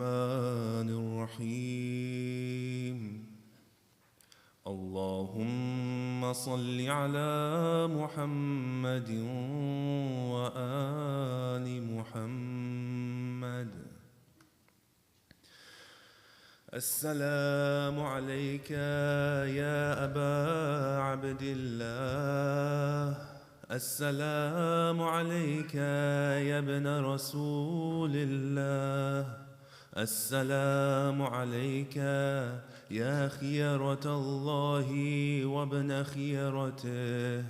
الرحمن الرحيم. اللهم صل على محمد وآل محمد. السلام عليك يا أبا عبد الله. السلام عليك يا ابن رسول الله. السلام عليك يا خيرة الله وابن خيرته.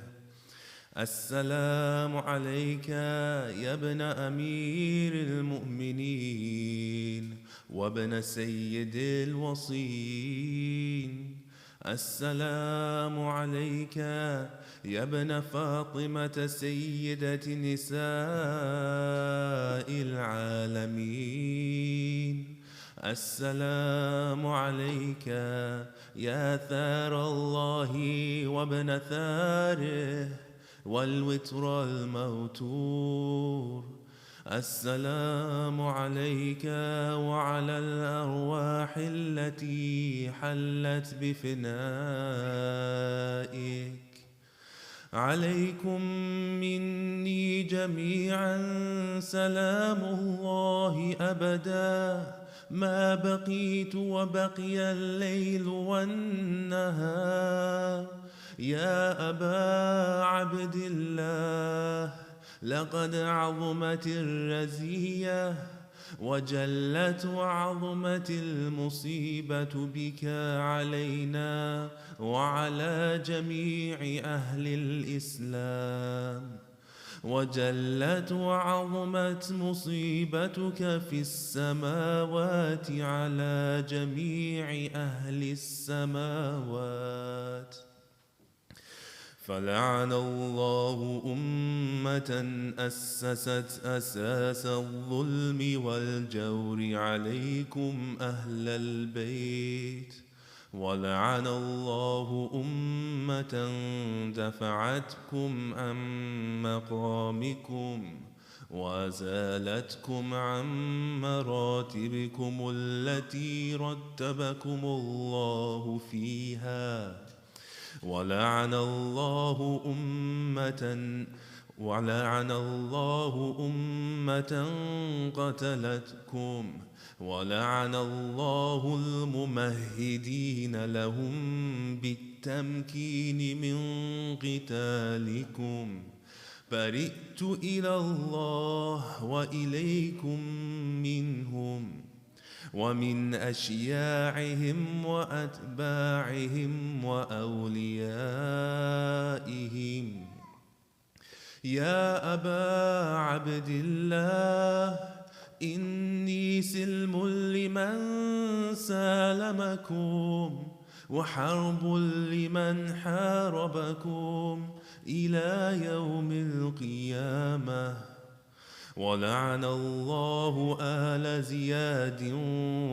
السلام عليك يا ابن أمير المؤمنين وابن سيد الوصين. السلام عليك يا ابن فاطمة سيدة نساء العالمين. السلام عليك يا ثار الله وابن ثاره والوتر الموتور. السلام عليك وعلى الأرواح التي حلت بفنائك. عليكم مني جميعا سلام الله أبدا ما بقيت وبقي الليل والنهار. يا أبا عبد الله، لقد عظمت الرزية وجلت وعظمت المصيبة بك علينا وعلى جميع أهل الإسلام. وجلت وعظمت مصيبتك في السماوات على جميع أهل السماوات. فلعن الله أمة أسست أساس الظلم والجور عليكم أهل البيت. ولعن الله أمة دفعتكم عن مقامكم وأزالتكم عن مراتبكم التي رتبكم الله فيها. ولعن الله أمة قتلتكم. ولعن الله الممهدين لهم بالتمكين من قتالكم. برئت إلى الله وإليكم منهم ومن أشياعهم وأتباعهم وأوليائهم. يا أبا عبد الله، إني سلم لمن سالمكم وحرب لمن حاربكم إلى يوم القيامة. ولعن الله آل زياد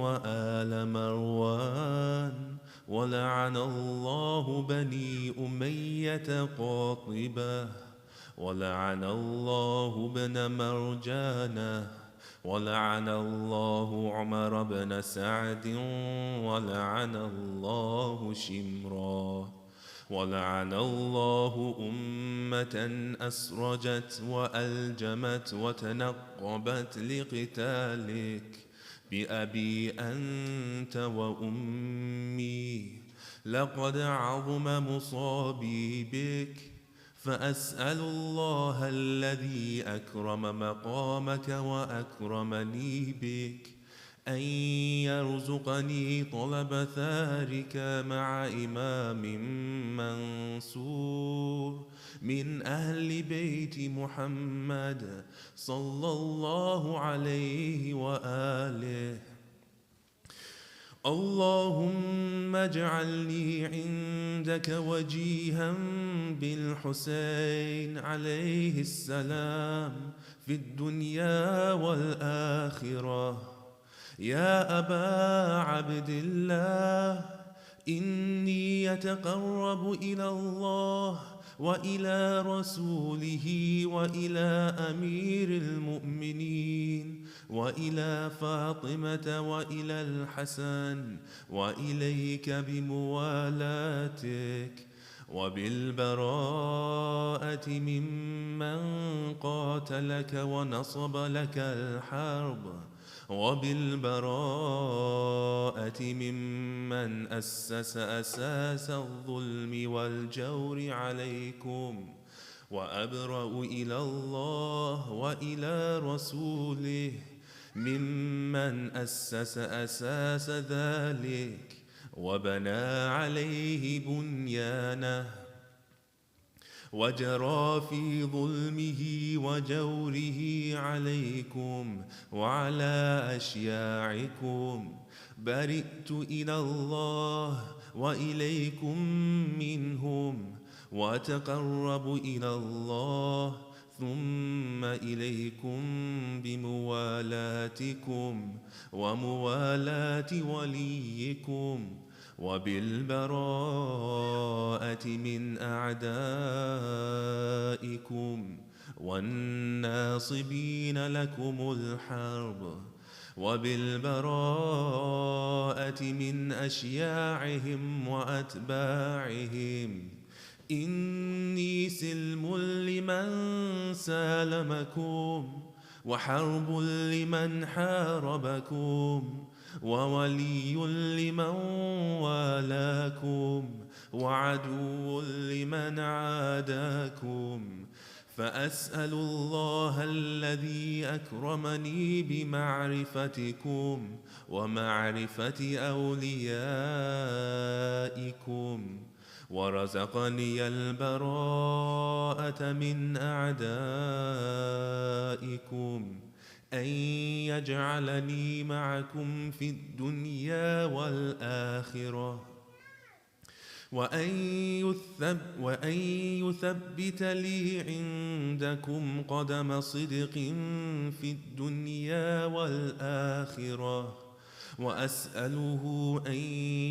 وآل مروان. ولعن الله بني أمية قاطبة. ولعن الله ابن مرجانة. ولعن الله عمر بن سعد. ولعن الله شمرا. ولعن الله أمة أسرجت وألجمت وتنقبت لقتالك بأبي أنت وأمي. لقد عظم مصابي بك، فأسأل الله الذي أكرم مقامك وأكرمني بك أن يرزقني طلب ثارك مع إمام منصور من أهل بيت محمد صلى الله عليه وآله. اللهم اجعلني عندك وجيها بالحسين عليه السلام في الدنيا والآخرة. يا أبا عبد الله، إني يتقرب إلى الله وإلى رسوله وإلى أمير المؤمنين وإلى فاطمة وإلى الحسن وإليك بموالاتك، وبالبراءة ممن قاتلك ونصب لك الحرب، وبالبراءة ممن أسس أساس الظلم والجور عليكم، وأبرأ إلى الله وإلى رسوله ممن أسس أساس ذلك وبنى عليه بنيانه، وجرى في ظلمه وجوره عليكم وعلى أشياعكم. برئت إلى الله وإليكم منهم، وأتقرب إلى الله ثم إليكم بموالاتكم وموالاة وليكم، وبالبراءة من أعدائكم والناصبين لكم الحرب، وبالبراءة من أشياعهم وأتباعهم. إني سلم لمن سالمكم، وحرب لمن حاربكم، وولي لمن والاكم، وعدو لمن عاداكم. فأسأل الله الذي أكرمني بمعرفتكم ومعرفة أوليائكم، ورزقني البراءة من أعدائكم، أن يجعلني معكم في الدنيا والآخرة، وأن يثبت لي عندكم قدم صدق في الدنيا والآخرة، وأسأله أن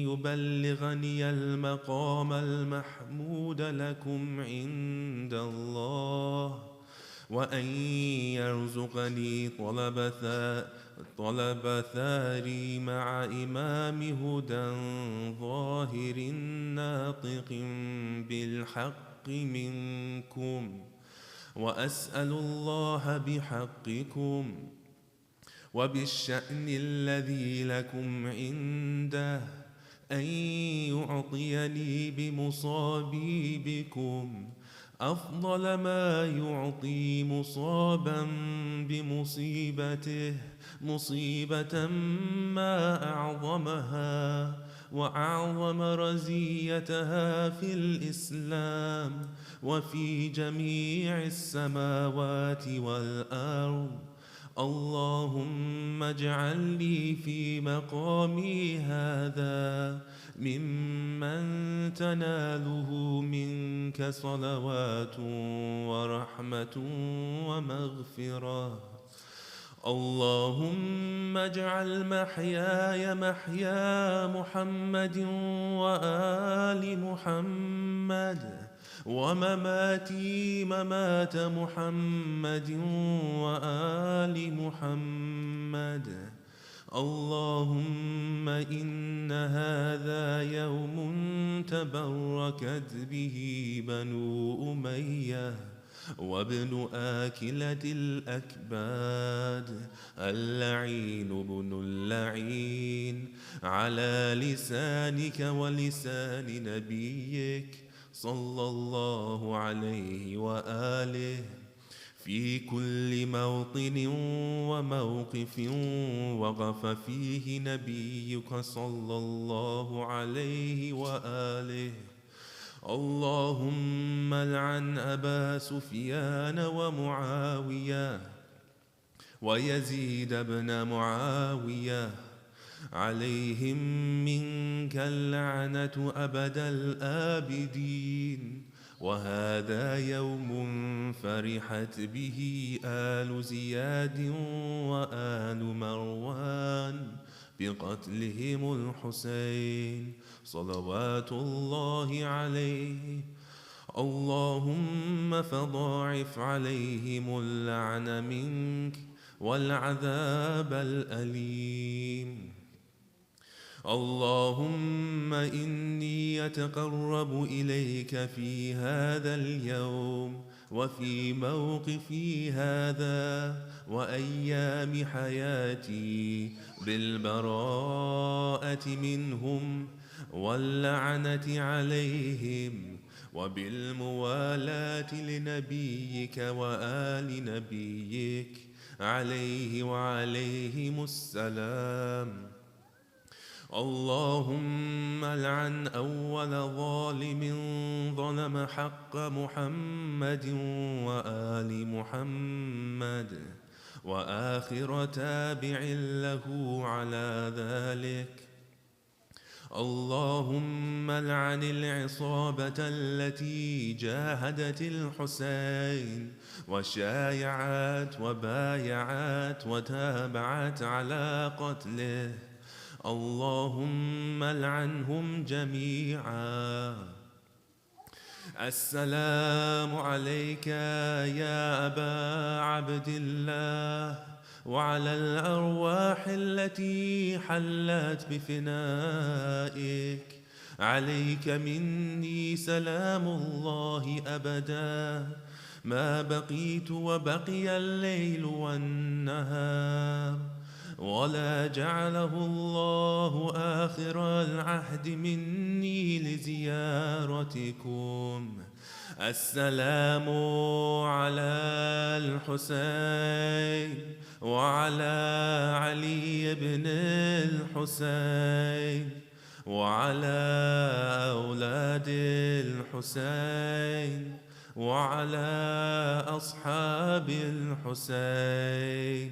يبلغني المقام المحمود لكم عند الله، وأن يرزقني طلب ثاري مع إمام هدى ظاهر ناطق بالحق منكم. وأسأل الله بحقكم وبالشأن الذي لكم عنده أن يعطيني بمصابي بكم أفضل ما يعطي مصابا بمصيبته، مصيبة ما أعظمها وأعظم رزيتها في الإسلام وفي جميع السماوات والأرض. اللهم اجعل لي في مقامي هذا ممن تناله منك صلوات ورحمة ومغفرة. اللهم اجعل محياي محيا محمد وآل محمد، ومماتي ممات محمد وآل محمد. اللهم إن هذا يوم تبركت به بنو أمية وابن آكلة الأكباد اللعين بن اللعين، على لسانك ولسان نبيك صلى الله عليه وآله، في كل موطن وموقف وقف فيه نبيك صلى الله عليه وآله. اللهم لعن أبا سفيان ومعاوية ويزيد بن معاوية، عليهم منك اللعنة أبد الآبدين. وهذا يوم فرحت به آل زياد وآل مروان بقتلهم الحسين صلوات الله عليه. اللهم فضاعف عليهم اللعن منك والعذاب الأليم. اللهم إني أتقرب إليك في هذا اليوم وفي موقفي هذا وأيام حياتي بالبراءة منهم واللعنة عليهم وبالموالاة لنبيك وآل نبيك عليه وعليهم السلام. اللهم لعن أول ظالم ظلم حق محمد وآل محمد وآخر تابع له على ذلك. اللهم لعن العصابة التي جاهدت الحسين وشايعت وبايعت وتابعت على قتله. اللهم لعنهم جميعا. السلام عليك يا أبا عبد الله وعلى الأرواح التي حلت بفنائك. عليك مني سلام الله أبدا ما بقيت وبقي الليل والنهار، ولا جعله الله آخر العهد مني لزيارتكم. السلام على الحسين وعلى علي بن الحسين وعلى أولاد الحسين وعلى أصحاب الحسين.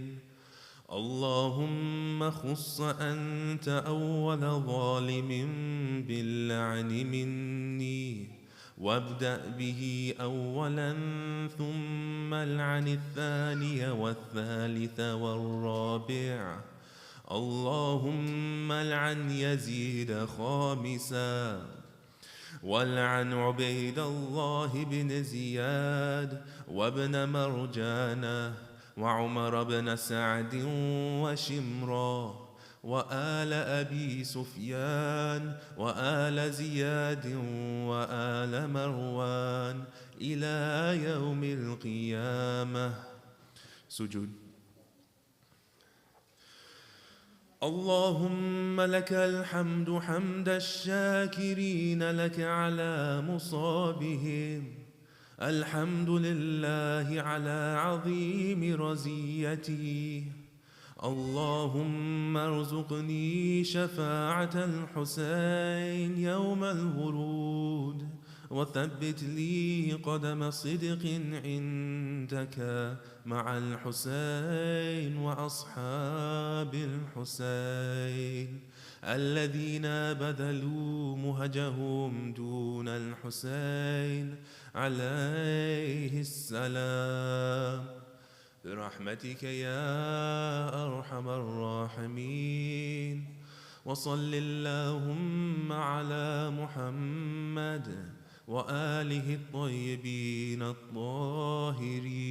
اللهم خص أنت أول ظالم باللعن مني، وابدأ به أولا ثم العن الثاني والثالث والرابع. اللهم العن يزيد خامسا، والعن عبيد الله بن زياد وابن مرجانة وعمر بن سعد وشمرا وآل أبي سفيان وآل زياد وآل مروان إلى يوم القيامة. سجود. اللهم لك الحمد حمد الشاكرين لك على مصابهم. الحمد لله على عظيم رزيتي. اللهم ارزقني شفاعة الحسين يوم الورود، وثبت لي قدم صدق عندك مع الحسين وأصحاب الحسين الذين بذلوا مهجهم دون الحسين عليه السلام، برحمتك يا أرحم الراحمين. وصل اللهم على محمد وآله الطيبين الطاهرين.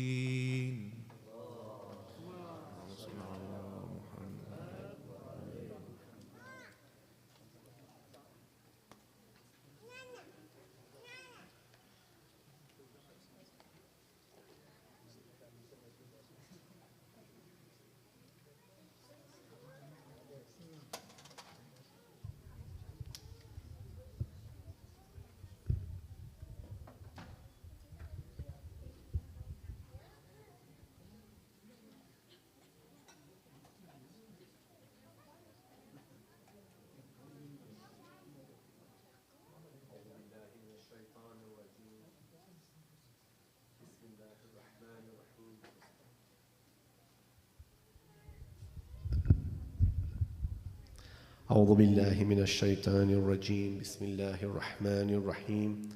أعوذ بالله من الشيطان الرجيم. بسم الله الرحمن الرحيم.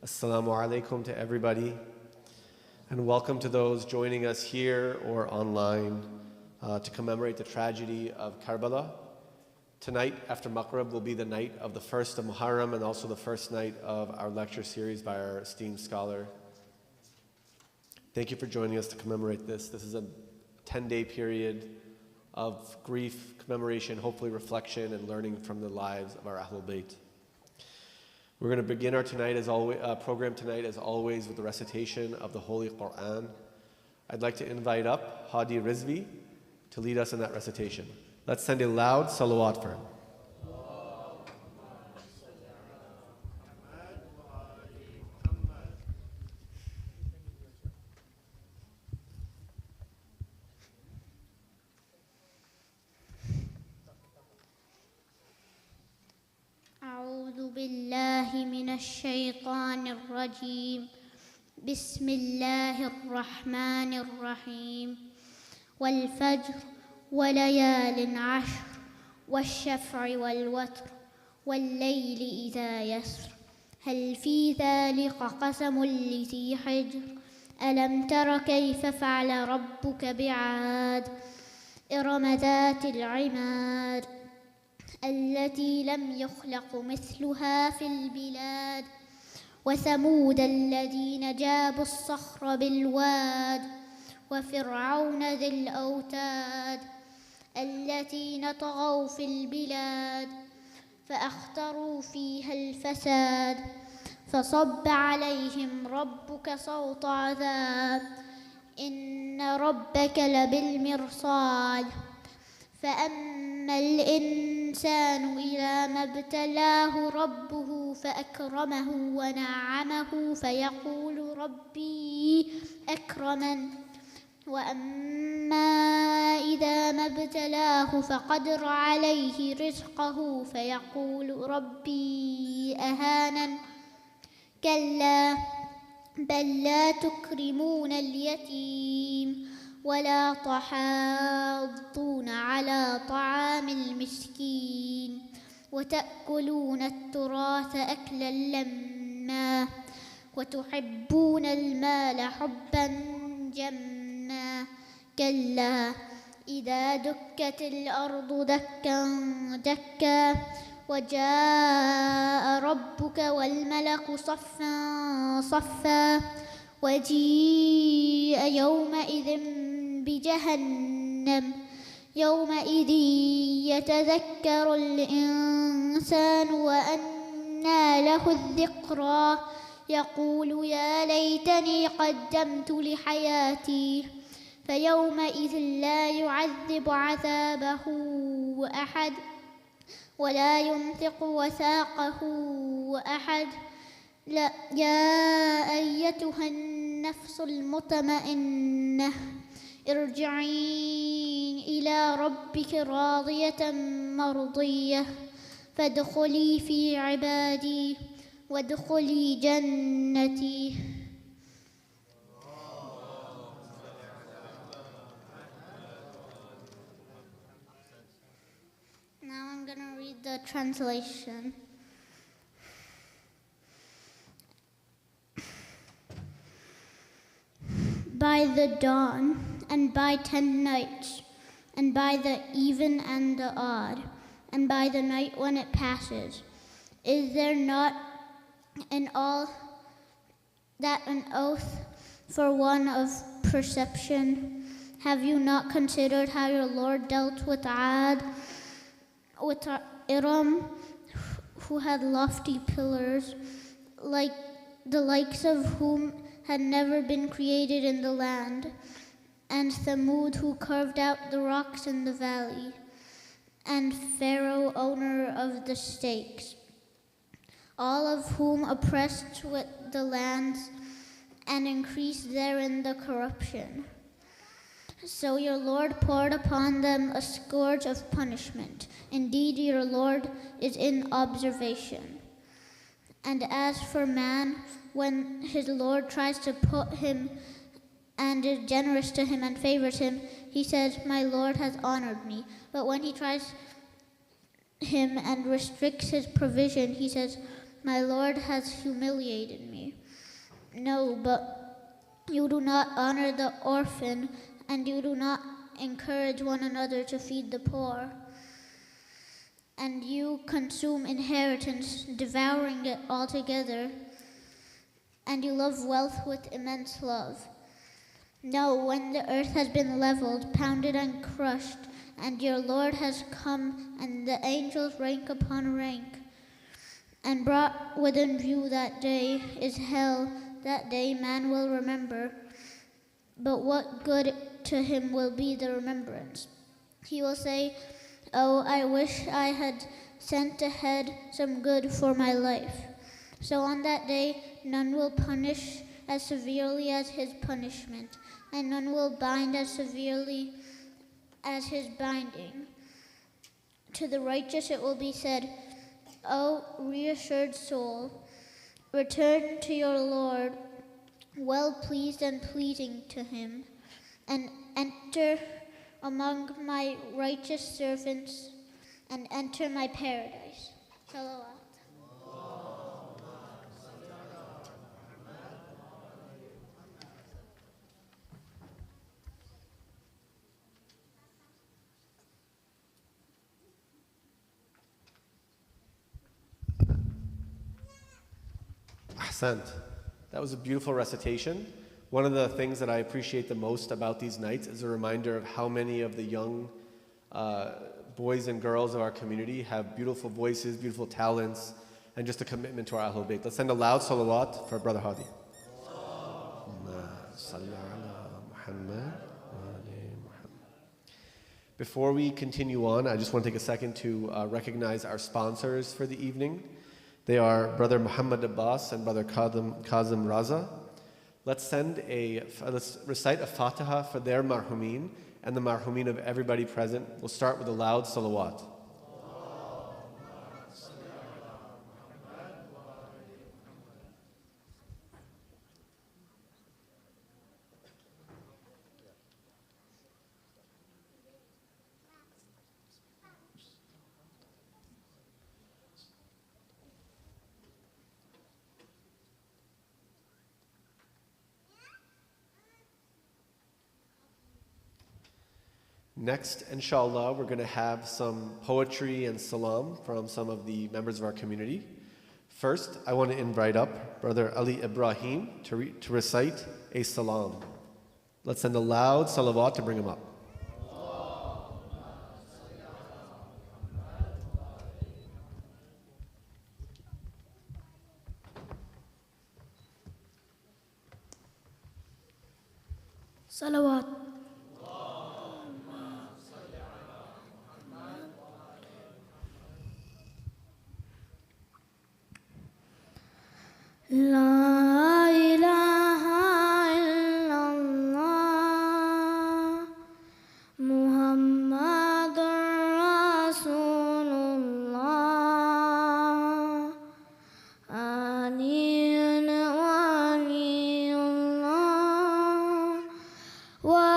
Assalamu alaikum to everybody, and welcome to those joining us here or online to commemorate the tragedy of Karbala. Tonight, after Maghrib, will be the night of the first of Muharram and also the first night of our lecture series by our esteemed scholar. Thank you for joining us to commemorate this. This is a 10-day period of grief, commemoration, hopefully reflection, and learning from the lives of our Ahlul Bayt. We're going to begin our program tonight, as always, with the recitation of the Holy Quran. I'd like to invite up Hadi Rizvi to lead us in that recitation. Let's send a loud salawat for him. أعوذ بالله من الشيطان الرجيم بسم الله الرحمن الرحيم والفجر وليال عشر والشفع والوتر والليل إذا يسر هل في ذلك قسم لذي حجر ألم تر كيف فعل ربك بعاد إرم ذات العماد التي لم يخلق مثلها في البلاد وثمود الذين جابوا الصخر بالواد وفرعون ذي الأوتاد الذين طغوا في البلاد فأخطروا فيها الفساد فصب عليهم ربك صوت عذاب إن ربك لبالمرصاد فأما الإنسان إذا ما ابتلاه ربه فأكرمه ونعمه فيقول ربي أكرمن وأما إذا ما ابتلاه فقدر عليه رزقه فيقول ربي أهانن كلا بل لا تكرمون اليتيم ولا تحاضون على طعام المسكين وتأكلون التراث أكلا لما وتحبون المال حبا جما كلا إذا دكت الأرض دكا دكا وجاء ربك والملك صفا صفا وجيء يومئذ بجهنم يومئذ يتذكر الإنسان وأنى له الذكرى يقول يا ليتني قدمت لحياتي فيومئذ لا يعذب عذابه أحد ولا ينثق وثاقه أحد لا يا أيتها النفس المطمئنة ارجعي إلى ربك راضية مرضية فادخلي في عبادي وادخلي جنتي. Now I'm going to read the translation. By the dawn, and by 10 nights, and by the even and the odd, and by the night when it passes, is there not in all that an oath for one of perception? Have you not considered how your Lord dealt with Ad, with Iram, who had lofty pillars, like the likes of whom had never been created in the land, and Thamud, who carved out the rocks in the valley, and Pharaoh, owner of the stakes, all of whom oppressed with the lands and increased therein the corruption. So your Lord poured upon them a scourge of punishment. Indeed, your Lord is in observation. And as for man, when his Lord tries to put him and is generous to him and favors him, he says, my Lord has honored me. But when he tries him and restricts his provision, he says, my Lord has humiliated me. No, but you do not honor the orphan, and you do not encourage one another to feed the poor. And you consume inheritance, devouring it altogether, and you love wealth with immense love. No, when the earth has been leveled, pounded and crushed, and your Lord has come, and the angels rank upon rank, and brought within view that day is hell, that day man will remember. But what good to him will be the remembrance? He will say, oh, I wish I had sent ahead some good for my life. So on that day, none will punish as severely as his punishment, and none will bind as severely as his binding. To the righteous it will be said, O reassured soul, return to your Lord, well pleased and pleasing to him, and enter among my righteous servants, and enter my paradise. Salawat. Ahsant. That was a beautiful recitation. One of the things that I appreciate the most about these nights is a reminder of how many of the young boys and girls of our community have beautiful voices, beautiful talents, and just a commitment to our Ahlul Bayt. Let's send a loud salawat for Brother Hadi. Before we continue on, I just want to take a second to recognize our sponsors for the evening. They are Brother Muhammad Abbas and Brother Kazim Raza. Let's recite a Fatiha for their marhumin and the marhumin of everybody present. We'll start with a loud salawat. Next, inshallah, we're going to have some poetry and salam from some of the members of our community. First, I want to invite up Brother Ali Ibrahim to recite a salam. Let's send a loud salawat to bring him up. Salawat. La ilaha illallah Muhammadur Rasulullah Aliyun waliyullah wa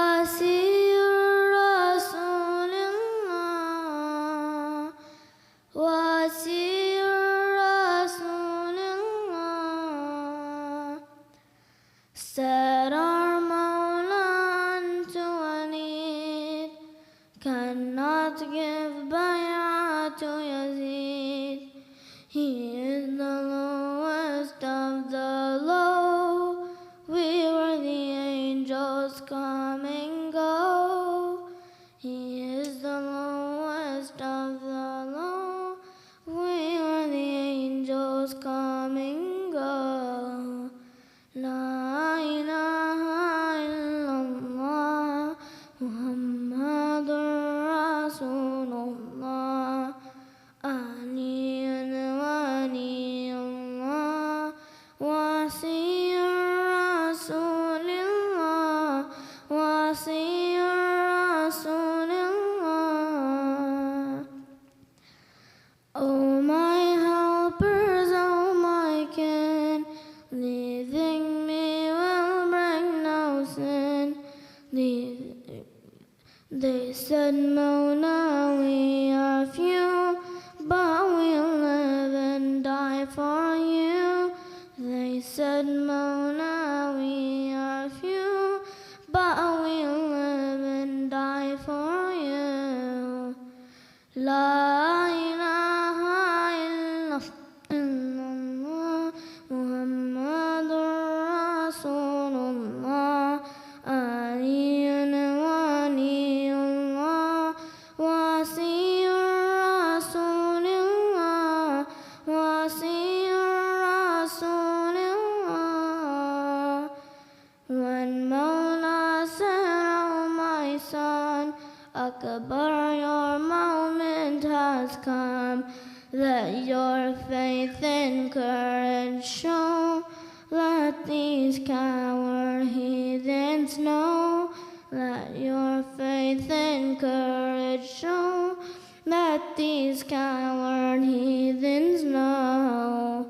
has come. Let your faith and courage show. Let these coward heathens know. Let your faith and courage show. Let these coward heathens know.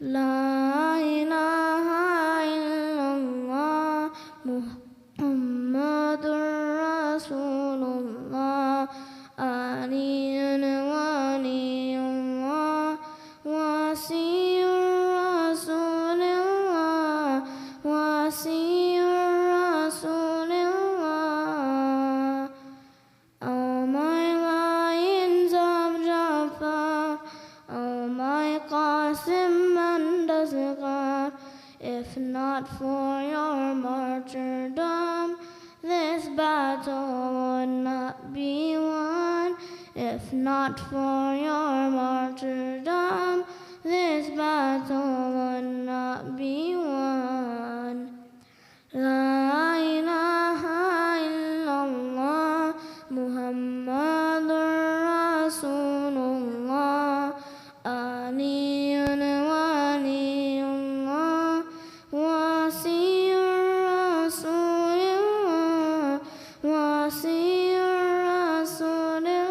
La ilaha illallah Muhammadur Rasulullah Aliyun waliyullah Wasiyur Rasulullah Wasiyur Rasulullah. Oh my lions of Jaffa, oh my Qasim and Azhar, if not for your martyrdom, this battle would not be won. If not for your martyrdom, this battle would not be won. La ilaha illallah Muhammadur Rasulullah Aliyun waliyullah Wasiyur Rasulullah Wasiyur Rasulullah.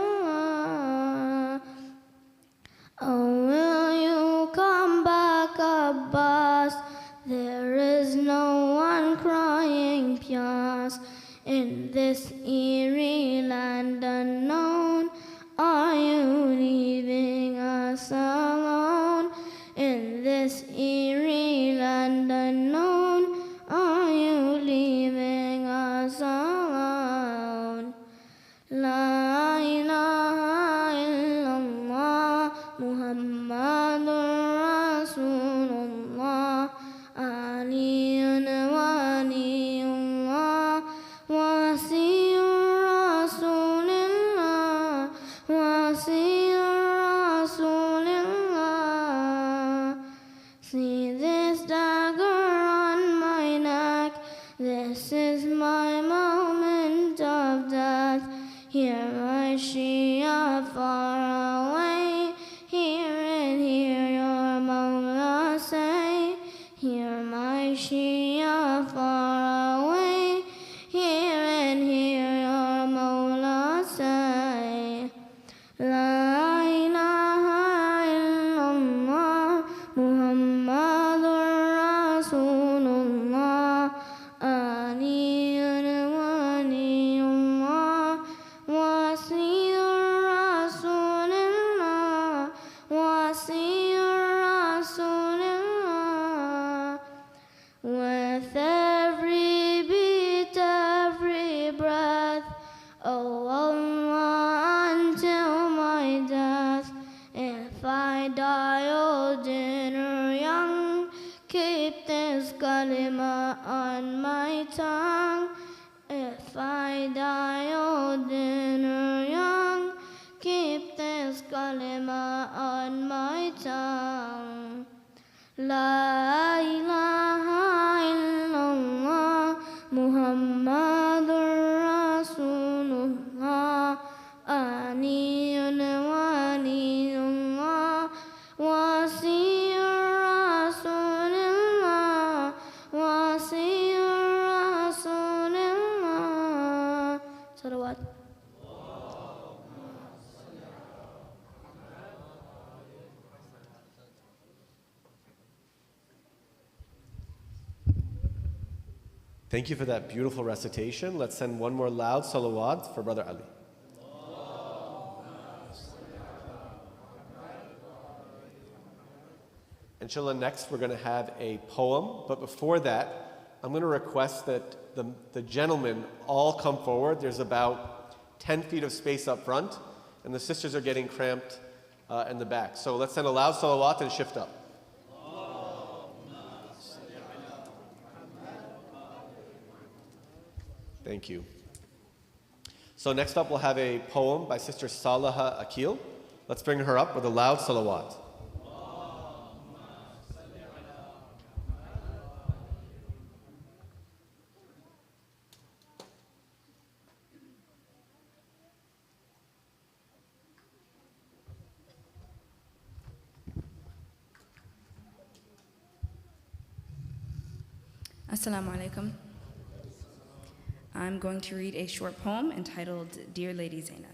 Oh, will you come back, Abbas? There is no one crying piyas in this eerie land unknown. Are you leaving us alone? In this eerie land unknown, are you leaving us alone? La ilaha illallah Muhammadur Rasulullah Aliyun waliyullah Wasiyur Rasulullah Wasiyur Rasulullah. See this dagger on my neck, this is my moment of death. Hear my Shia far away, hear and hear your Mawla say. Hear my Shia far away, hear and hear your Mawla say. La ilaha illallah Muhammadur Rasulullah Aliyun waliyullah Wasiyur Rasulullah Wasiyur Rasulullah. With every beat, every breath, oh Allah, until my death. If I die old or young, keep this kalima on my tongue. If I die old or young, keep this kalima on my tongue. La ilaha illallah Muhammadur Rasulullah Aliyun waliyullah Wasiyur Rasulullah Wasiyur Rasulullah. Salawat. Thank you for that beautiful recitation. Let's send one more loud salawat for Brother Ali. Inshallah, next we're going to have a poem, but before that, I'm going to request that the gentlemen all come forward. There's about 10 feet of space up front, and the sisters are getting cramped in the back. So let's send a loud salawat and shift up. Thank you. So next up we'll have a poem by Sister Salaha Akil. Let's bring her up with a loud salawat. Assalamu alaikum. I'm going to read a short poem entitled Dear Lady Zainab.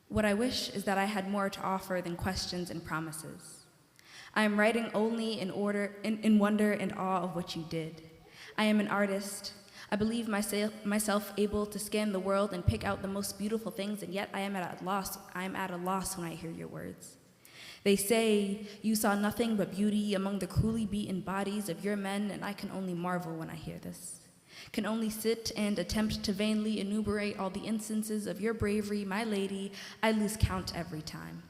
What I wish is that I had more to offer than questions and promises. I am writing only in wonder and awe of what you did. I am an artist. I believe myself able to scan the world and pick out the most beautiful things, and yet I am at a loss when I hear your words. They say you saw nothing but beauty among the cruelly beaten bodies of your men, and I can only marvel when I hear this. Can only sit and attempt to vainly enumerate all the instances of your bravery, my lady. I lose count every time.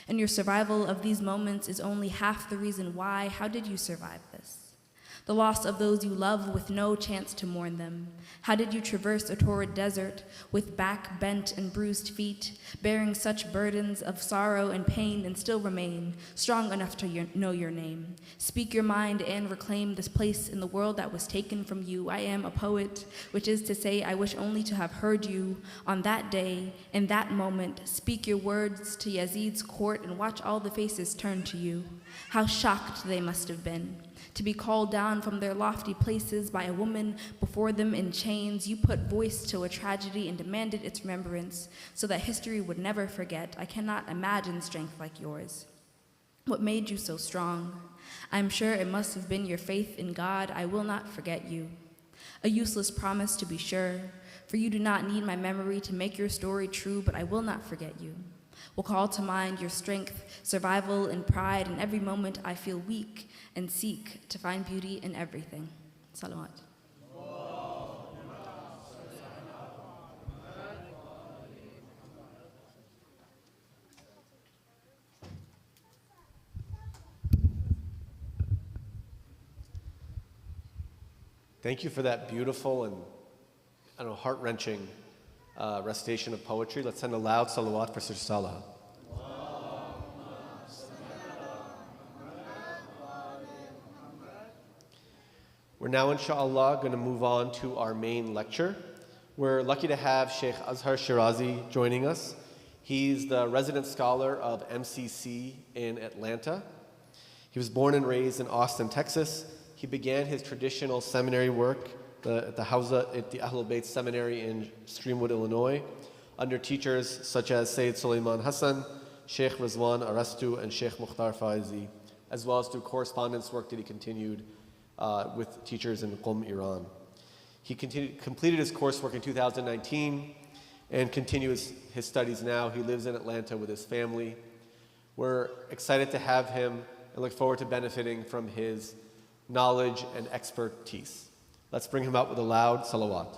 And your survival of these moments is only half the reason why. How did you survive this? The loss of those you love with no chance to mourn them. How did you traverse a torrid desert with back bent and bruised feet, bearing such burdens of sorrow and pain, and still remain strong enough to know your name? Speak your mind and reclaim this place in the world that was taken from you. I am a poet, which is to say I wish only to have heard you on that day, in that moment. Speak your words to Yazid's court and watch all the faces turn to you. How shocked they must have been to be called down from their lofty places by a woman before them in chains. You put voice to a tragedy and demanded its remembrance so that history would never forget. I cannot imagine strength like yours. What made you so strong? I'm sure it must have been your faith in God. I will not forget you. A useless promise, to be sure, for you do not need my memory to make your story true, but I will not forget you. Will call to mind your strength, survival, and pride. In every moment I feel weak and seek to find beauty in everything. Salawat. Thank you for that beautiful and heart-wrenching recitation of poetry. Let's send a loud salawat for Sister Salah. We're now, inshallah, going to move on to our main lecture. We're lucky to have Shaykh Azhar Shirazi joining us. He's the resident scholar of MCC in Atlanta. He was born and raised in Austin, Texas. He began his traditional seminary work at the Ahlul Bayt Seminary in Streamwood, Illinois, under teachers such as Sayyid Sulaiman Hassan, Shaykh Rizwan Arastu, and Shaykh Mukhtar Faizi, as well as through correspondence work that he continued with teachers in Qom, Iran. He completed his coursework in 2019 and continues his studies now. He lives in Atlanta with his family. We're excited to have him and look forward to benefiting from his knowledge and expertise. Let's bring him out with a loud salawat.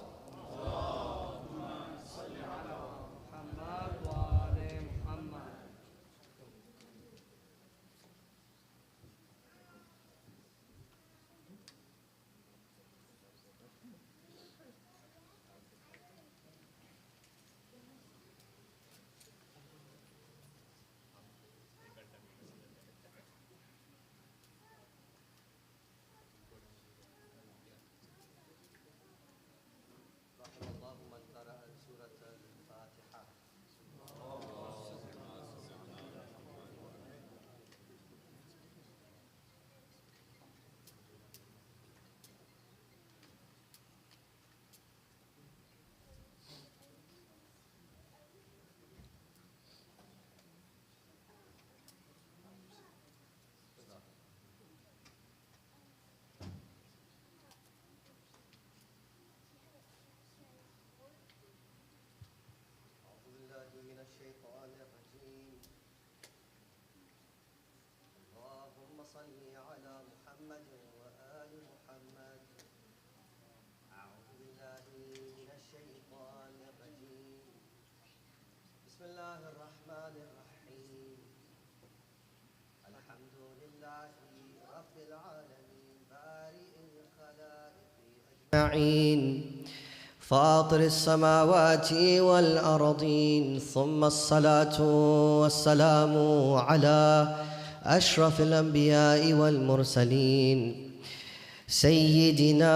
فاطر السماوات والأرضين ثم الصلاة والسلام على أشرف الأنبياء والمرسلين سيدنا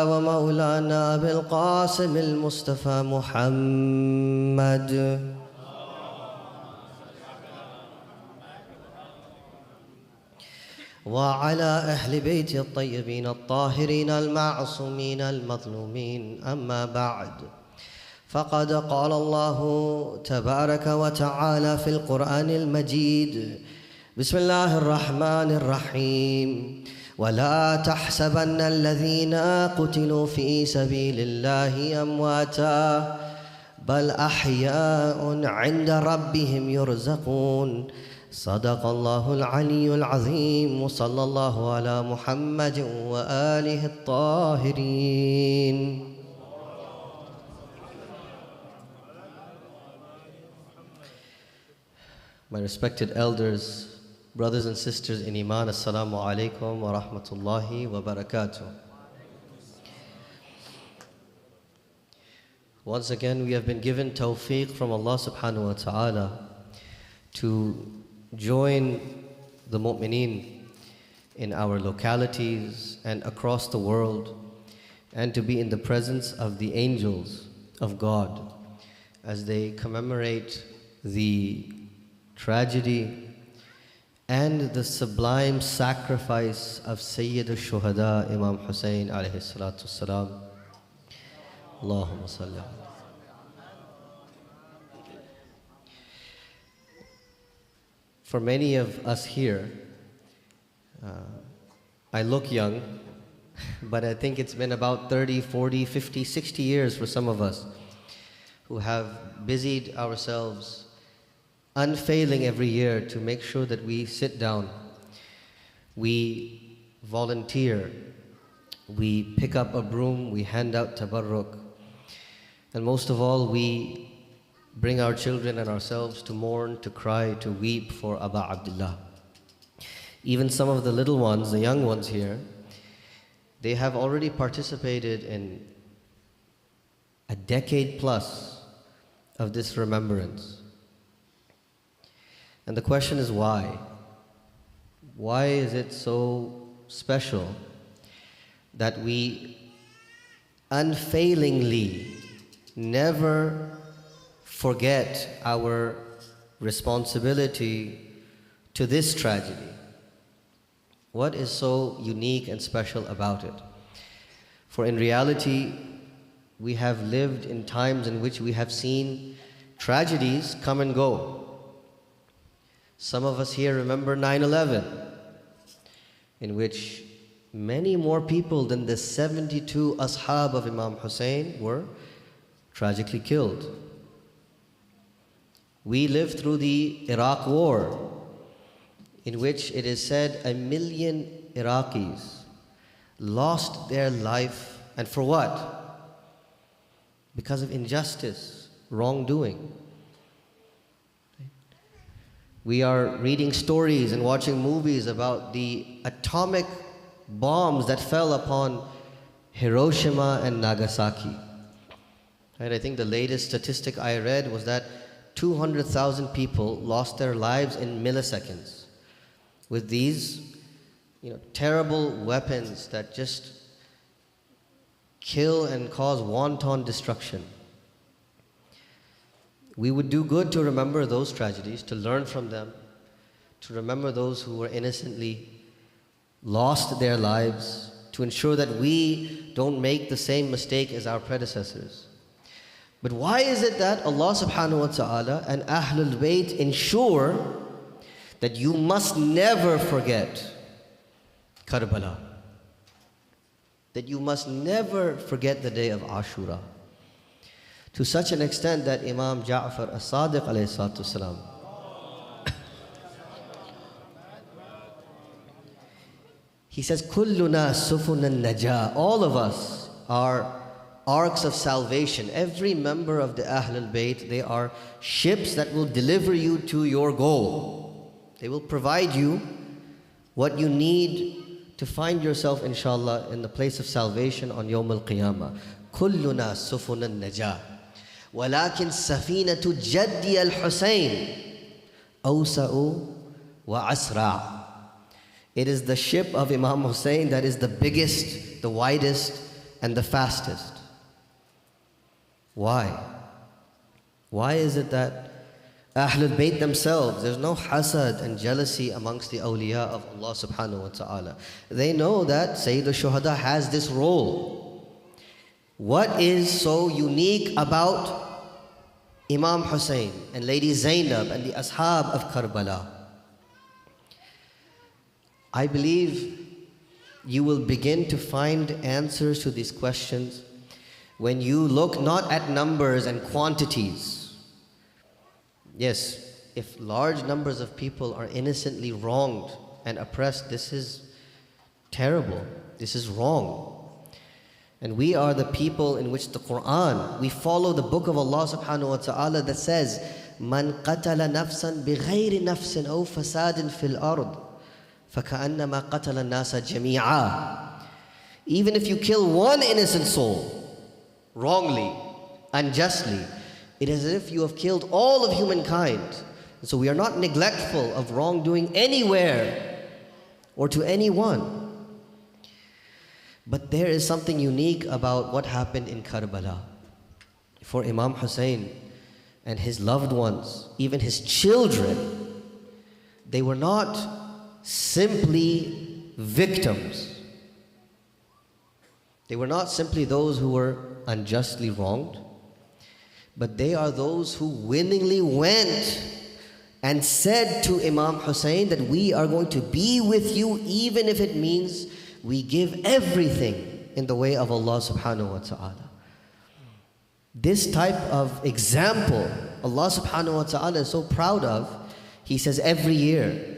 ومولانا أبي القاسم المصطفى محمد وعلى أهل بيت الطيبين الطاهرين المعصومين المظلومين أما بعد فقد قال الله تبارك وتعالى في القرآن المجيد بسم الله الرحمن الرحيم ولا تحسبن الذين قتلوا في سبيل الله أمواتا بل أحياء عند ربهم يرزقون صدق الله العلي العظيم وصلى الله على محمد وآله الطاهرين. My respected elders, brothers and sisters in Iman, Assalamu alaikum wa rahmatullahi wa barakatuh. Once again, we have been given tawfiq from Allah subhanahu wa ta'ala to join the mu'mineen in our localities and across the world, and to be in the presence of the angels of God as they commemorate the tragedy and the sublime sacrifice of Sayyid al-Shuhada Imam Hussain alayhi salatu wassalam. Allahumma salli. For many of us here, I look young, but I think it's been about 30, 40, 50, 60 years for some of us who have busied ourselves unfailing every year to make sure that we sit down, we volunteer, we pick up a broom, we hand out tabarruk, and most of all, we bring our children and ourselves to mourn, to cry, to weep for Aba Abdullah. Even some of the little ones, the young ones here, they have already participated in a decade plus of this remembrance. And the question is why? Why is it so special that we unfailingly never forget our responsibility to this tragedy? What is so unique and special about it? For in reality, we have lived in times in which we have seen tragedies come and go. Some of us here remember 9/11, in which many more people than the 72 ashab of Imam Hussain were tragically killed. We lived through the Iraq War, in which it is said 1 million Iraqis lost their life, and for what? Because of injustice, wrongdoing. We are reading stories and watching movies about the atomic bombs that fell upon Hiroshima and Nagasaki. Right? I think the latest statistic I read was that 200,000 people lost their lives in milliseconds with these, terrible weapons that just kill and cause wanton destruction. We would do good to remember those tragedies, to learn from them, to remember those who were innocently lost their lives, to ensure that we don't make the same mistake as our predecessors. But why is it that Allah subhanahu wa ta'ala and Ahlul Bayt ensure that you must never forget Karbala? That you must never forget the day of Ashura. To such an extent that Imam Ja'far as-Sadiq alayhi salatu wasalam, he says, Kulluna sufunan najah. All of us are arks of salvation. Every member of the Ahlul Bayt, they are ships that will deliver you to your goal. They will provide you what you need to find yourself, inshallah, in the place of salvation on Yawm al-Qiyamah. Kulluna sufunan najah. ولكن سفينة جدي الحسين أوسع وأسرع. It is the ship of Imam Hussain that is the biggest, the widest, and the fastest. Why? Why is it that Ahlul Bayt themselves, there's no hasad and jealousy amongst the awliya of Allah subhanahu wa ta'ala. They know that Sayyid al-Shuhada has this role. What is so unique about Imam Hussein and Lady Zainab and the Ashab of Karbala? I believe you will begin to find answers to these questions when you look not at numbers and quantities. Yes, if large numbers of people are innocently wronged and oppressed, this is terrible. This is wrong. And we are the people in which the Quran, we follow the book of Allah subhanahu wa ta'ala that says, Man qatala nafsan bighayri nafsin aw fasadin fil ard, فَكَأَنَّمَا قَتَلَ النَّاسَ جَمِيعًا. Even if you kill one innocent soul, wrongly, unjustly, it is as if you have killed all of humankind. So we are not neglectful of wrongdoing anywhere or to anyone. But there is something unique about what happened in Karbala. For Imam Hussein and his loved ones, even his children, they were not simply victims. They were not simply those who were unjustly wronged, but they are those who willingly went and said to Imam Hussein that we are going to be with you even if it means we give everything in the way of Allah subhanahu wa ta'ala. This type of example Allah subhanahu wa ta'ala is so proud of. He says every year,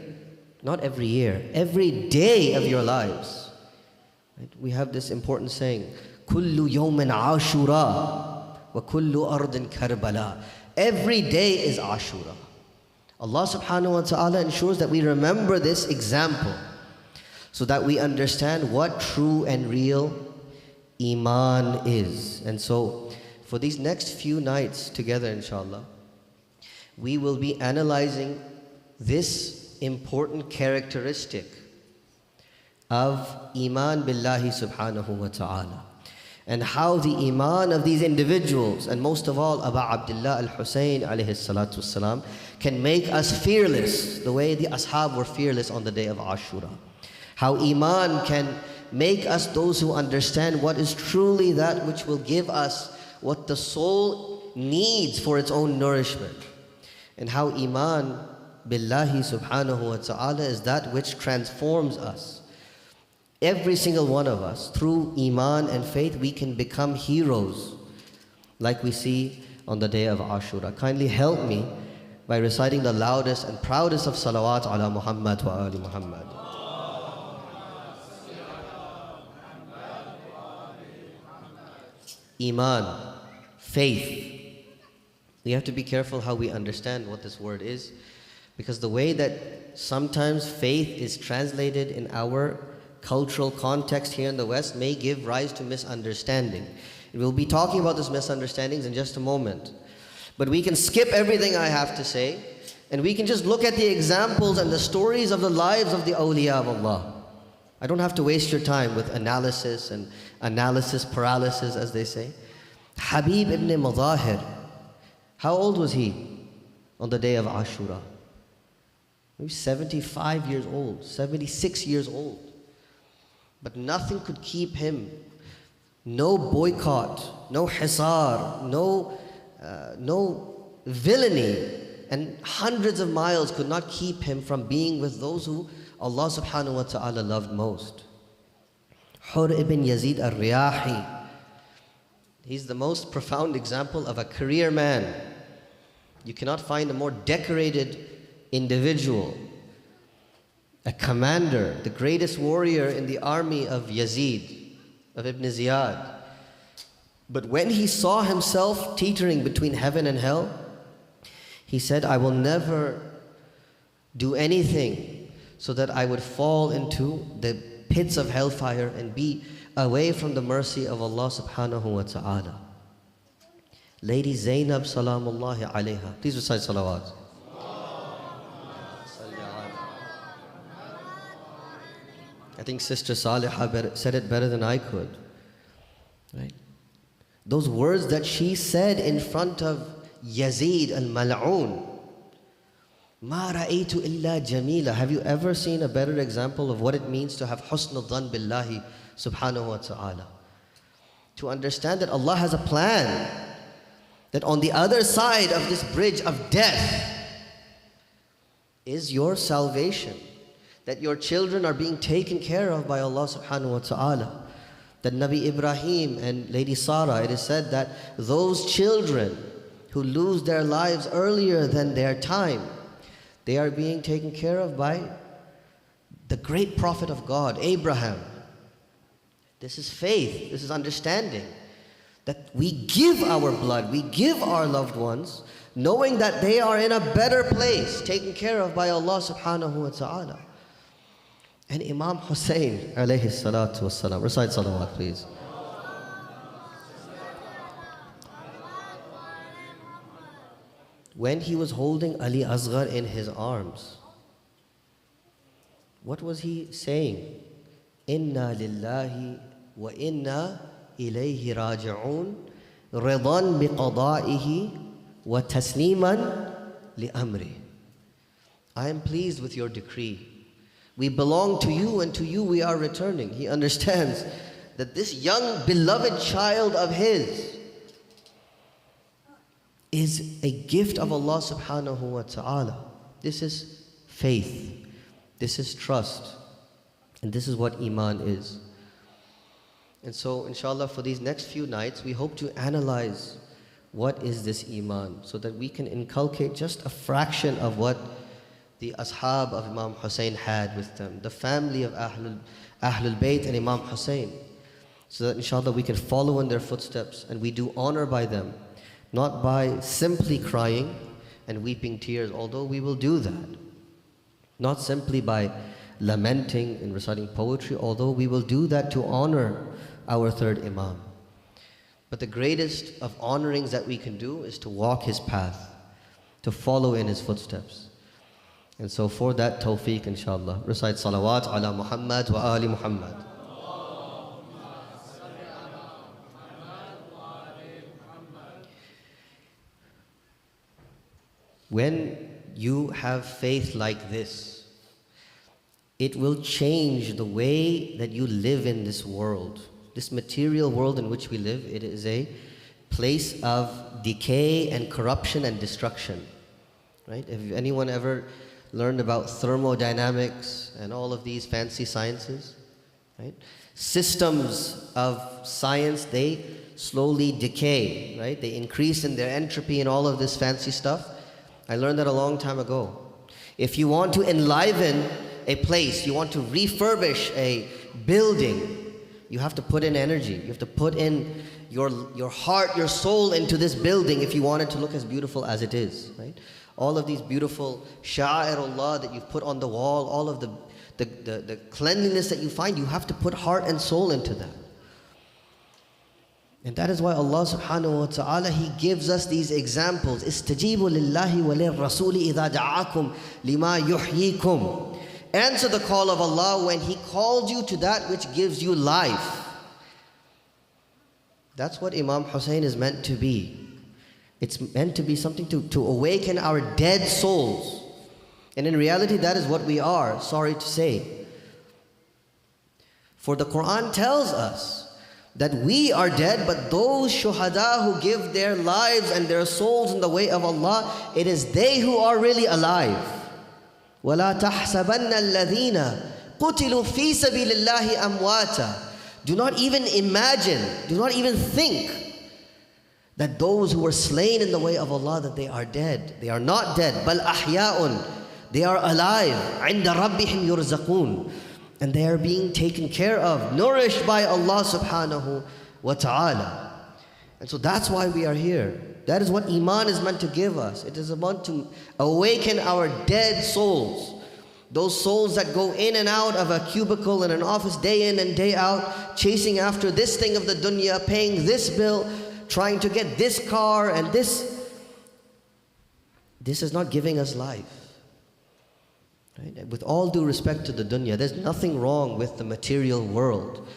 not every year, every day of your lives. Right? We have this important saying, Kullu yawmin ashura. وَكُلُّ أَرْضٍ كَرْبَلَا. Every day is Ashura. Allah subhanahu wa ta'ala ensures that we remember this example so that we understand what true and real Iman is. And so, for these next few nights together, inshallah, we will be analyzing this important characteristic of Iman billahi subhanahu wa ta'ala. And how the iman of these individuals, and most of all Aba Abdullah al-Husayn alayhi salatu wasalam, can make us fearless the way the ashab were fearless on the day of Ashura. How iman can make us those who understand what is truly that which will give us what the soul needs for its own nourishment. And how iman billahi subhanahu wa ta'ala is that which transforms us. Every single one of us, through Iman and faith, we can become heroes like we see on the day of Ashura. Kindly help me by reciting the loudest and proudest of salawat ala Muhammad wa ali Muhammad. Iman, faith. We have to be careful how we understand what this word is, because the way that sometimes faith is translated in our cultural context here in the West may give rise to misunderstanding. We'll be talking about these misunderstandings in just a moment. But we can skip everything I have to say, and we can just look at the examples and the stories of the lives of the awliya of Allah. I don't have to waste your time with analysis and analysis paralysis, as they say. Habib ibn Madahir, how old was he on the day of Ashura? He was 75 years old, 76 years old. But nothing could keep him. No boycott, no hisar, no villainy, and hundreds of miles could not keep him from being with those who Allah subhanahu wa ta'ala loved most. Hur ibn Yazid al-Riyahi. He's the most profound example of a career man. You cannot find a more decorated individual. A commander, the greatest warrior in the army of Yazid, of Ibn Ziyad. But when he saw himself teetering between heaven and hell, he said, I will never do anything so that I would fall into the pits of hellfire and be away from the mercy of Allah subhanahu wa ta'ala. Lady Zainab salamullahi alayha. Please recite salawat. I think Sister Salihah said it better than I could. Right? Those words that she said in front of Yazid al-Mal'oon, مَا رَأَيْتُ إِلَّا جَمِيلًا. Have you ever seen a better example of what it means to have حُسْنُ الظَّنِّ بِاللَّهِ subhanahu wa ta'ala? To understand that Allah has a plan, that on the other side of this bridge of death is your salvation, that your children are being taken care of by Allah subhanahu wa ta'ala. That Nabi Ibrahim and Lady Sarah, it is said that those children who lose their lives earlier than their time, they are being taken care of by the great prophet of God, Abraham. This is faith, this is understanding. That we give our blood, we give our loved ones, knowing that they are in a better place, taken care of by Allah subhanahu wa ta'ala. And Imam Hussein alayhi salatu wassalam, recite salawat please. When he was holding Ali Asghar in his arms, what was he saying? Inna lillahi wa inna ilayhi raji'un ridan biqada'ihi wa tasliman li amri. I am pleased with your decree. We belong to you and to you we are returning. He understands that this young beloved child of his is a gift of Allah subhanahu wa ta'ala. This is faith. This is trust. And this is what Iman is. And so, inshallah, for these next few nights, we hope to analyze what is this Iman, so that we can inculcate just a fraction of what the ashab of Imam Hussein had with them, the family of Ahlul Bayt and Imam Hussein, so that inshallah we can follow in their footsteps and we do honor by them, not by simply crying and weeping tears, although we will do that. Not simply by lamenting and reciting poetry, although we will do that to honor our third Imam. But the greatest of honorings that we can do is to walk his path, to follow in his footsteps. And so for that tawfiq, inshallah, recite salawat ala Muhammad wa ali Muhammad. When you have faith like this, it will change the way that you live in this world. This material world in which we live, it is a place of decay and corruption and destruction. Right? Have anyone ever learned about thermodynamics and all of these fancy sciences? Right? Systems of science, they slowly decay, right? They increase in their entropy and all of this fancy stuff. I learned that a long time ago. If you want to enliven a place, you want to refurbish a building, you have to put in energy. You have to put in your heart, your soul into this building if you want it to look as beautiful as it is, right? All of these beautiful sha'irullah that you've put on the wall, all of the cleanliness that you find, you have to put heart and soul into that. And that is why Allah subhanahu wa ta'ala, He gives us these examples. Istajibu lillahi wa lirrasuli idha da'akum lima yuhyikum. Answer the call of Allah when He called you to that which gives you life. That's what Imam Hussein is meant to be. It's meant to be something to awaken our dead souls. And in reality, that is what we are, sorry to say. For the Quran tells us that we are dead, but those shuhada who give their lives and their souls in the way of Allah, it is they who are really alive. وَلَا تَحْسَبَنَّ الَّذِينَ قُتِلُوا فِي سَبِيلِ اللَّهِ أَمْوَاتًا. Do not even imagine, do not even think that those who were slain in the way of Allah, that they are dead. They are not dead. بَلْ أَحْيَاءٌ. They are alive. عِنْدَ رَبِّهِمْ يُرْزَقُونَ. And they are being taken care of, nourished by Allah subhanahu wa ta'ala. And so that's why we are here. That is what Iman is meant to give us. It is meant to awaken our dead souls. Those souls that go in and out of a cubicle in an office day in and day out, chasing after this thing of the dunya, paying this bill, trying to get this car and this. This is not giving us life. Right? With all due respect to the dunya, there's nothing wrong with the material world.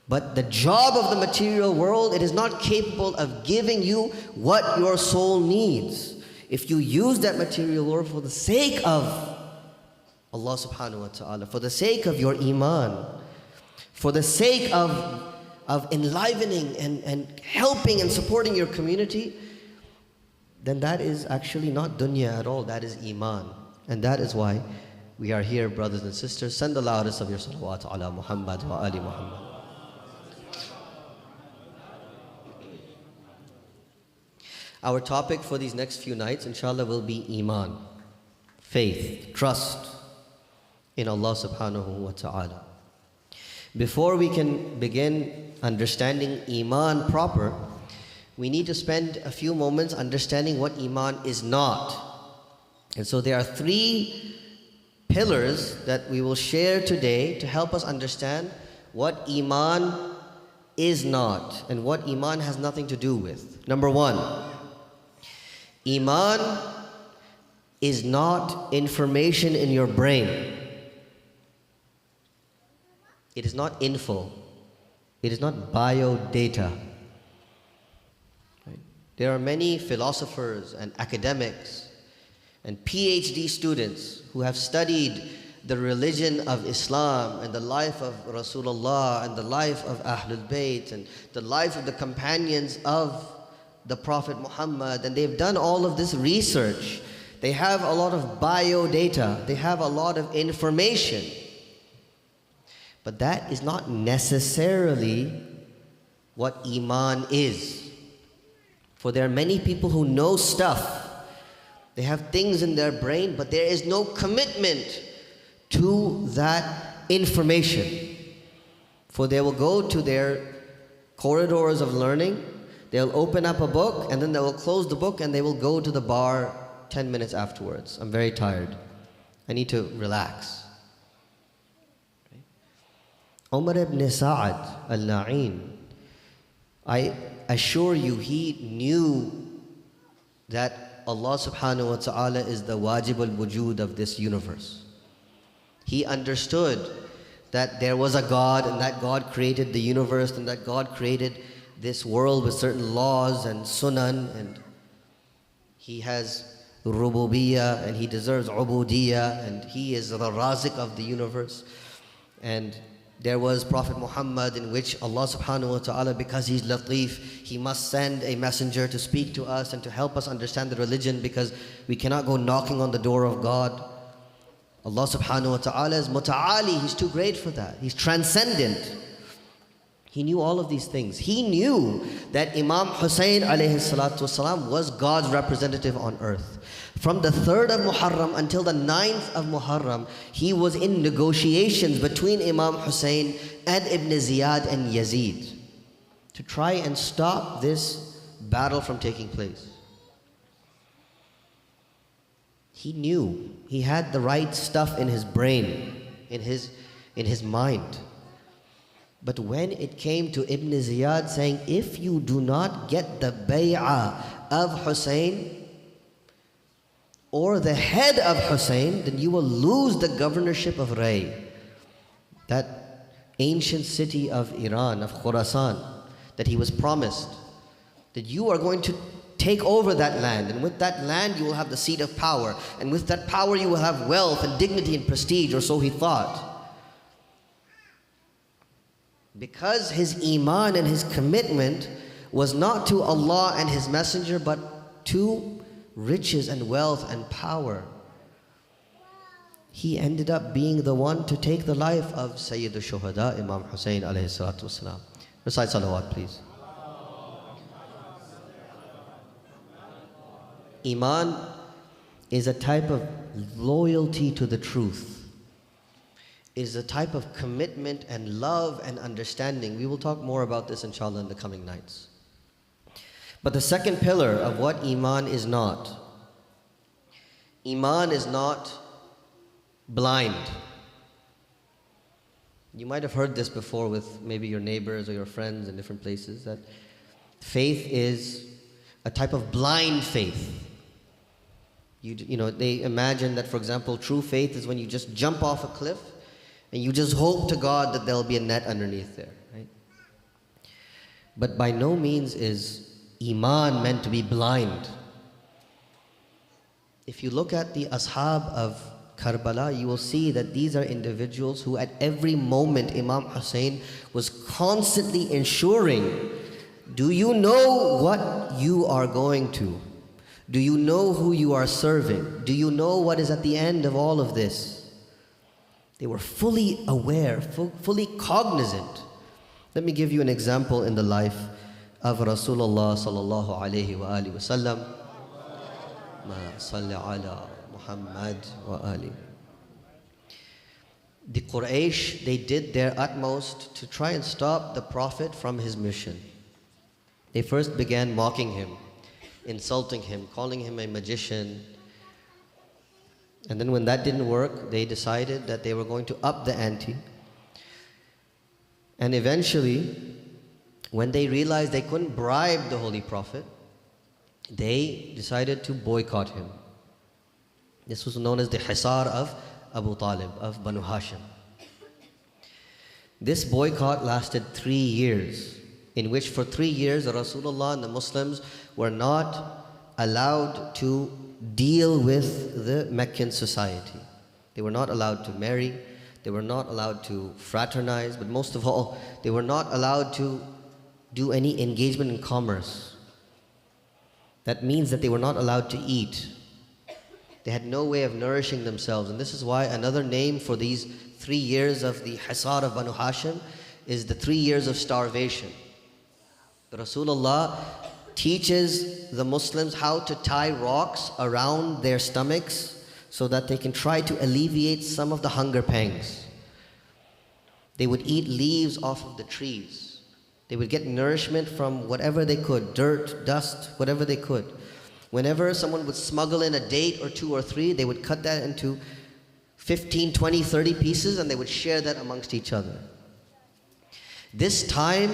But the job of the material world, it is not capable of giving you what your soul needs. if you use that material world for the sake of Allah subhanahu wa ta'ala, for the sake of your iman, for the sake of enlivening and helping and supporting your community, then that is actually not dunya at all, that is iman. And that is why we are here, brothers and sisters. Send the loudest of your salawat ala Muhammad wa ali Muhammad. Our topic for these next few nights, inshallah, will be iman, faith, trust in Allah subhanahu wa ta'ala. Before we can begin understanding iman proper, we need to spend a few moments understanding what iman is not. And so there are 3 pillars that we will share today to help us understand what iman is not and what iman has nothing to do with. Number 1, iman is not information in your brain. It is not info. It is not biodata. Right? There are many philosophers and academics and PhD students who have studied the religion of Islam and the life of Rasulullah and the life of Ahlul Bayt and the life of the companions of the Prophet Muhammad, and they've done all of this research. They have a lot of biodata. They have a lot of information. But that is not necessarily what iman is. For there are many people who know stuff. They have things in their brain, but there is no commitment to that information. For they will go to their corridors of learning, they'll open up a book, and then they will close the book and they will go to the bar 10 minutes afterwards. I'm very tired. I need to relax. Umar ibn Sa'ad al-Na'in, I assure you, he knew that Allah subhanahu wa ta'ala is the wajib al-wujud of this universe. He understood that there was a God and that God created the universe and that God created this world with certain laws and sunan, and He has rububiyyah and He deserves ubudiyyah, and He is the razik of the universe. And there was Prophet Muhammad, in which Allah subhanahu wa ta'ala, because He's latif, He must send a messenger to speak to us and to help us understand the religion, because we cannot go knocking on the door of God. Allah subhanahu wa ta'ala is muta'ali, He's too great for that. He's transcendent. He knew all of these things. He knew that Imam Hussein alayhi salatu wasalam was God's representative on earth. From the 3rd of Muharram until the 9th of Muharram, he was in negotiations between Imam Hussein and Ibn Ziyad and Yazid to try and stop this battle from taking place. He knew. He had the right stuff in his brain, in his mind. But when it came to Ibn Ziyad saying, if you do not get the bay'ah of Hussein or the head of Hussein, then you will lose the governorship of Ray, that ancient city of Iran, of Khurasan, that he was promised, that you are going to take over that land, and with that land you will have the seat of power, and with that power you will have wealth and dignity and prestige, or so he thought. Because his iman and his commitment was not to Allah and His Messenger, but to riches and wealth and power, he ended up being the one to take the life of Sayyid al-Shuhada, Imam Hussein alayhi salatu wasalam. Recite salawat, please. Iman is a type of loyalty to the truth. Is a type of commitment and love and understanding. We will talk more about this inshallah in the coming nights. But the second pillar of what iman is not blind. You might have heard this before with maybe your neighbors or your friends in different places, that faith is a type of blind faith. You know, they imagine that, for example, true faith is when you just jump off a cliff and you just hope to God that there'll be a net underneath there, right? But by no means is iman meant to be blind. If you look at the ashab of Karbala, you will see that these are individuals who at every moment Imam Hussein was constantly ensuring, do you know what you are going to? Do you know who you are serving? Do you know what is at the end of all of this? They were fully aware, fully cognizant. Let me give you an example in the life of Rasulullah sallallahu alayhi wa alihi wa sallam. Ma salli ala Muhammad wa ali. The Quraysh, they did their utmost to try and stop the Prophet from his mission. They first began mocking him, insulting him, calling him a magician. And then when that didn't work, they decided that they were going to up the ante. And eventually, when they realized they couldn't bribe the Holy Prophet, they decided to boycott him. This was known as the Hisar of Abu Talib, of Banu Hashim. This boycott lasted 3 years, in which for 3 years Rasulullah and the Muslims were not allowed to deal with the Meccan society. They were not allowed to marry, they were not allowed to fraternize, but most of all, they were not allowed to do any engagement in commerce. That means that they were not allowed to eat. They had no way of nourishing themselves. And this is why another name for these 3 years of the Hisar of Banu Hashim is the 3 years of starvation. The Rasulullah teaches the Muslims how to tie rocks around their stomachs so that they can try to alleviate some of the hunger pangs. They would eat leaves off of the trees. They would get nourishment from whatever they could, dirt, dust, whatever they could. Whenever someone would smuggle in a date or 2 or 3, they would cut that into 15, 20, 30 pieces and they would share that amongst each other. This time,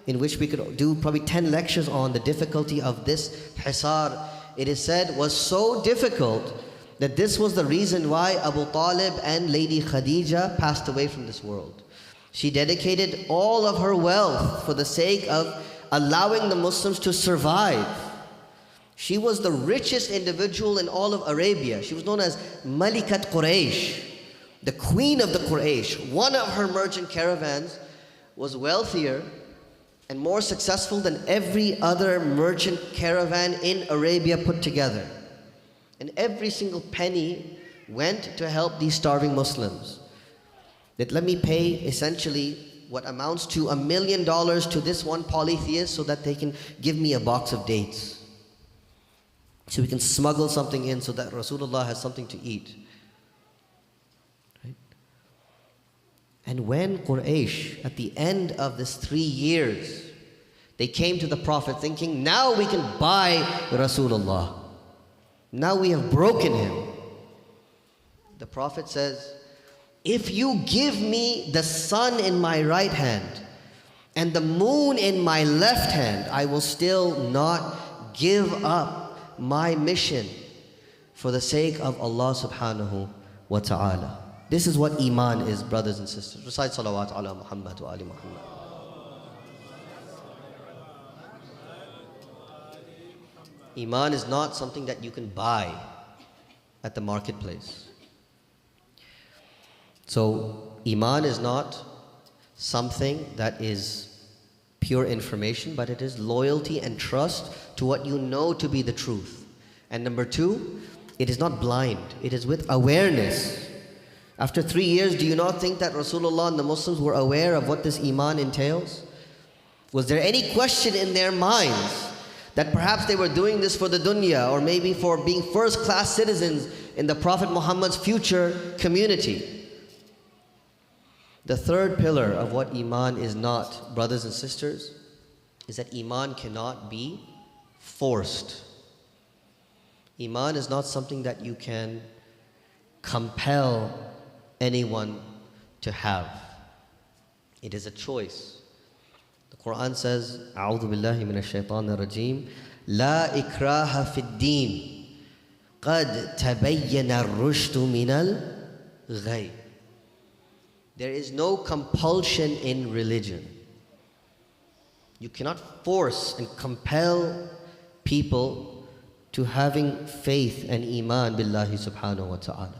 in which we could do probably 10 lectures on the difficulty of this Hisar, it is said was so difficult that this was the reason why Abu Talib and Lady Khadija passed away from this world. She dedicated all of her wealth for the sake of allowing the Muslims to survive. She was the richest individual in all of Arabia. She was known as Malikat Quraysh, the queen of the Quraysh. One of her merchant caravans was wealthier and more successful than every other merchant caravan in Arabia put together. And every single penny went to help these starving Muslims. That let me pay essentially what amounts to $1 million to this one polytheist so that they can give me a box of dates. So we can smuggle something in so that Rasulullah has something to eat. Right? And when Quraysh, at the end of this 3 years, they came to the Prophet thinking, now we can buy Rasulullah. Now we have broken him. The Prophet says, if you give me the sun in my right hand and the moon in my left hand, I will still not give up my mission for the sake of Allah subhanahu wa ta'ala. This is what Iman is, brothers and sisters. Recite salawat ala Muhammad wa ali Muhammad. Iman is not something that you can buy at the marketplace. So, Iman is not something that is pure information, but it is loyalty and trust to what you know to be the truth. And number 2, it is not blind, it is with awareness. After 3 years, do you not think that Rasulullah and the Muslims were aware of what this Iman entails? Was there any question in their minds that perhaps they were doing this for the dunya or maybe for being first-class citizens in the Prophet Muhammad's future community? The third pillar of what Iman is not, brothers and sisters, is that Iman cannot be forced. Iman is not something that you can compel anyone to have. It is a choice. The Quran says, أعوذ بالله من الشيطان الرجيم لا إكراه في الدين قد تبين الرشد من الغي. There is no compulsion in religion. You cannot force and compel people to having faith and iman billahi subhanahu wa ta'ala.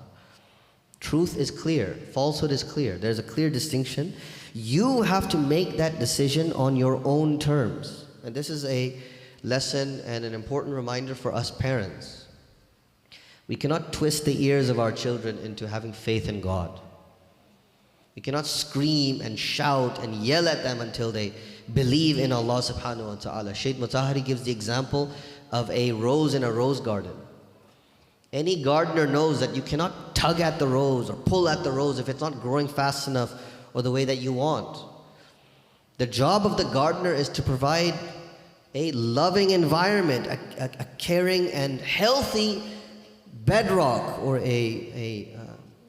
Truth is clear, falsehood is clear. There's a clear distinction. You have to make that decision on your own terms. And this is a lesson and an important reminder for us parents. We cannot twist the ears of our children into having faith in God. We cannot scream and shout and yell at them until they believe in Allah subhanahu wa ta'ala. Shaykh Mutahari gives the example of a rose in a rose garden. Any gardener knows that you cannot tug at the rose or pull at the rose if it's not growing fast enough or the way that you want. The job of the gardener is to provide a loving environment, a caring and healthy bedrock, or a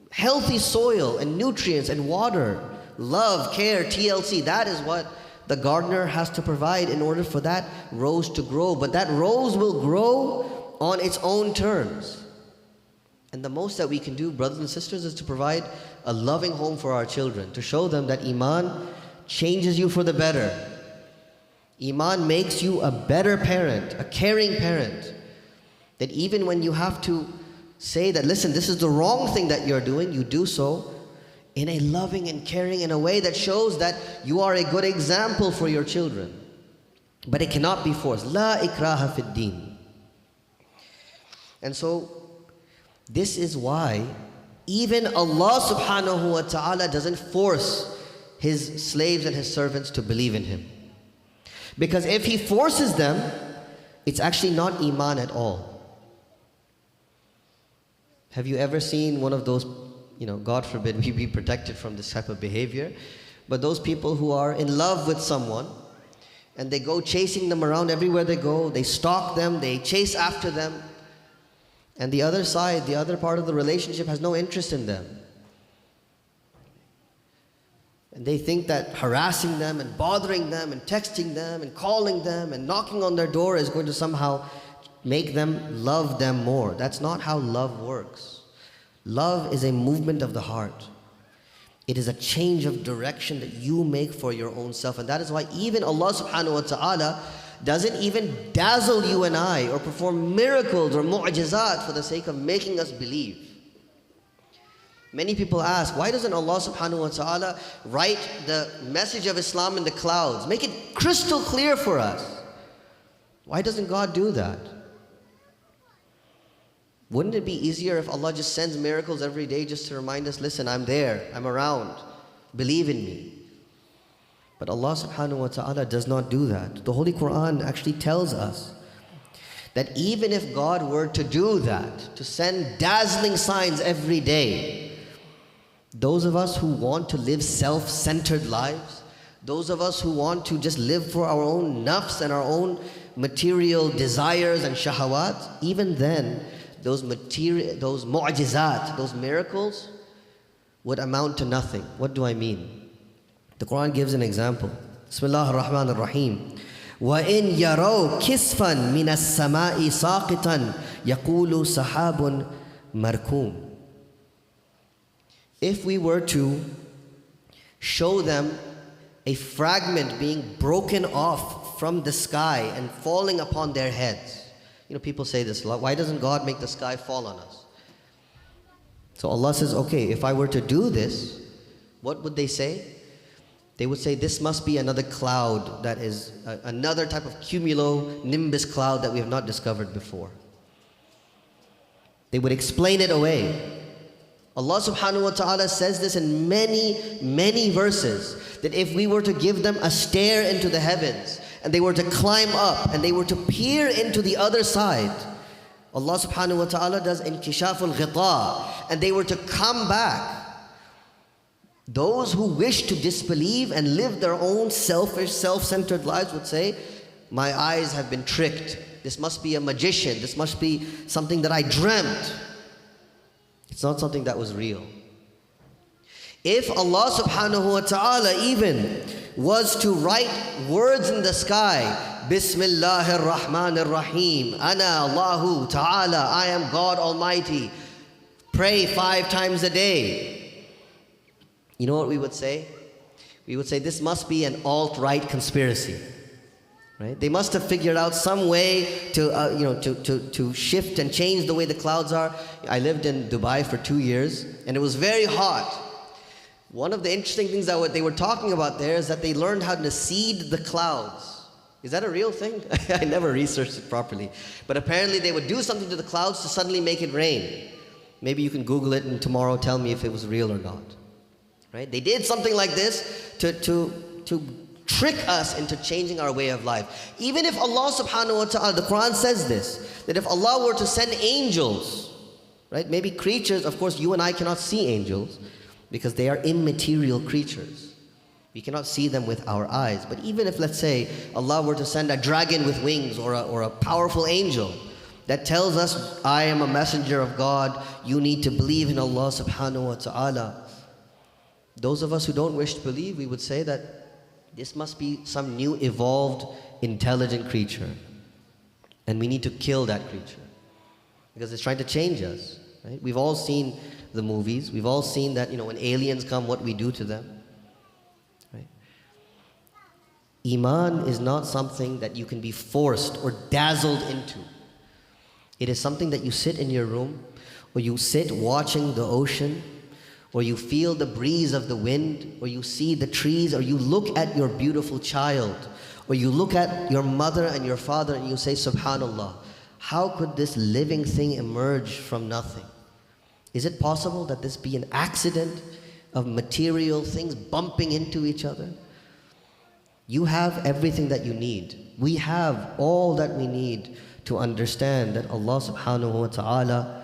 healthy soil and nutrients and water, love, care, TLC. That is what the gardener has to provide in order for that rose to grow. But that rose will grow on its own terms. And the most that we can do, brothers and sisters, is to provide a loving home for our children, to show them that Iman changes you for the better. Iman makes you a better parent, a caring parent. That even when you have to say that, listen, this is the wrong thing that you're doing, you do so in a loving and caring, in a way that shows that you are a good example for your children. But it cannot be forced. La ikraha fid deen. And so, this is why even Allah subhanahu wa ta'ala doesn't force His slaves and His servants to believe in Him. Because if He forces them, it's actually not Iman at all. Have you ever seen one of those, God forbid we be protected from this type of behavior, but those people who are in love with someone and they go chasing them around everywhere they go, they stalk them, they chase after them, and the other side, the other part of the relationship has no interest in them. And they think that harassing them and bothering them and texting them and calling them and knocking on their door is going to somehow make them love them more. That's not how love works. Love is a movement of the heart. It is a change of direction that you make for your own self. And that is why even Allah subhanahu wa ta'ala doesn't even dazzle you and I or perform miracles or mu'jizat for the sake of making us believe. Many people ask, why doesn't Allah subhanahu wa ta'ala write the message of Islam in the clouds? Make it crystal clear for us. Why doesn't God do that? Wouldn't it be easier if Allah just sends miracles every day just to remind us, listen, I'm there, I'm around, believe in me. But Allah subhanahu wa ta'ala does not do that. The Holy Quran actually tells us that even if God were to do that, to send dazzling signs every day, those of us who want to live self-centered lives, those of us who want to just live for our own nafs and our own material desires and shahawat, even then, those mu'jizat, those miracles would amount to nothing. What do I mean? The Quran gives an example. Bismillah ar-Rahman ar-Rahim. وَإِن يَرَوْا كِسْفًا مِنَ السَّمَاءِ سَاقِطًا يَقُولُ سَحَابٌ مَرْكُومٌ. If we were to show them a fragment being broken off from the sky and falling upon their heads. People say this a lot. Why doesn't God make the sky fall on us? So Allah says, okay, if I were to do this, what would they say? They would say, this must be another cloud that is another type of cumulonimbus cloud that we have not discovered before. They would explain it away. Allah subhanahu wa ta'ala says this in many, many verses, that if we were to give them a stare into the heavens, and they were to climb up, and they were to peer into the other side, Allah subhanahu wa ta'ala does inkishaful ghita, and they were to come back. Those who wish to disbelieve and live their own selfish, self-centered lives would say, my eyes have been tricked. This must be a magician. This must be something that I dreamt. It's not something that was real. If Allah subhanahu wa ta'ala even was to write words in the sky, Bismillahir Rahmanir Rahim, Ana Allahu Ta'ala, I am God Almighty, pray 5 times a day. You know what we would say? We would say this must be an alt-right conspiracy. right? They must have figured out some way to shift and change the way the clouds are. I lived in Dubai for 2 years, and it was very hot. One of the interesting things that they were talking about there is that they learned how to seed the clouds. Is that a real thing? I never researched it properly. But apparently they would do something to the clouds to suddenly make it rain. Maybe you can Google it and tomorrow tell me if it was real or not. Right? They did something like this to trick us into changing our way of life. Even if Allah subhanahu wa ta'ala, the Quran says this, that if Allah were to send angels, right? Maybe creatures, of course you and I cannot see angels, because they are immaterial creatures. We cannot see them with our eyes. But even if, let's say, Allah were to send a dragon with wings or a powerful angel that tells us, I am a messenger of God, you need to believe in Allah subhanahu wa ta'ala. Those of us who don't wish to believe, we would say that this must be some new evolved, intelligent creature. And we need to kill that creature because it's trying to change us. Right? We've all seen the movies. We've all seen that, when aliens come, what we do to them. Right? Iman is not something that you can be forced or dazzled into. It is something that you sit in your room, or you sit watching the ocean, or you feel the breeze of the wind, or you see the trees, or you look at your beautiful child, or you look at your mother and your father and you say, Subhanallah, how could this living thing emerge from nothing? Is it possible that this be an accident of material things bumping into each other? You have everything that you need. We have all that we need to understand that Allah subhanahu wa ta'ala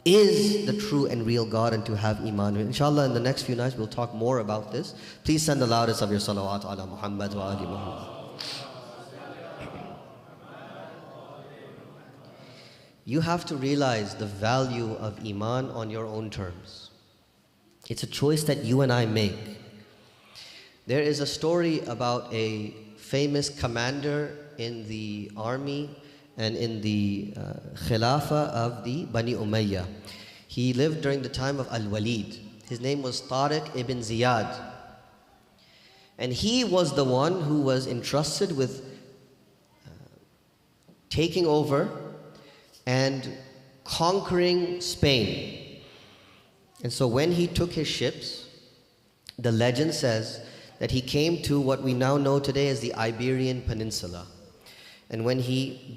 is the true and real God and to have iman. Inshallah, in the next few nights we'll talk more about this. Please send the loudest of your salawat ala Muhammad wa ali Muhammad. You have to realize the value of iman on your own terms. It's a choice that you and I make. There is a story about a famous commander in the army and in the Khilafah of the Bani Umayyah. He lived during the time of Al-Walid. His name was Tariq ibn Ziyad. And he was the one who was entrusted with taking over and conquering Spain. And so when he took his ships, the legend says that he came to what we now know today as the Iberian Peninsula. And when he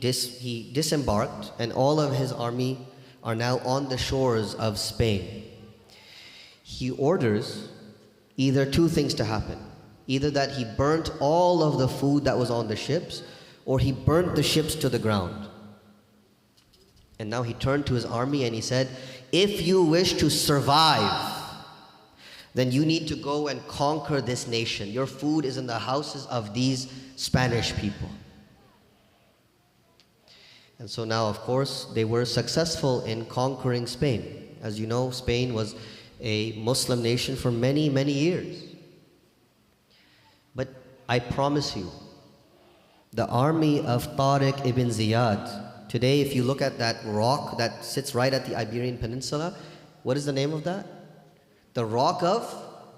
disembarked, and all of his army are now on the shores of Spain, he orders either two things to happen. Either that he burnt all of the food that was on the ships, or he burnt the ships to the ground. And now he turned to his army and he said, if you wish to survive, then you need to go and conquer this nation. Your food is in the houses of these Spanish people. And so now, of course, they were successful in conquering Spain. As you know, Spain was a Muslim nation for many, many years. But I promise you, the army of Tariq ibn Ziyad, today, if you look at that rock that sits right at the Iberian Peninsula, what is the name of that? The Rock of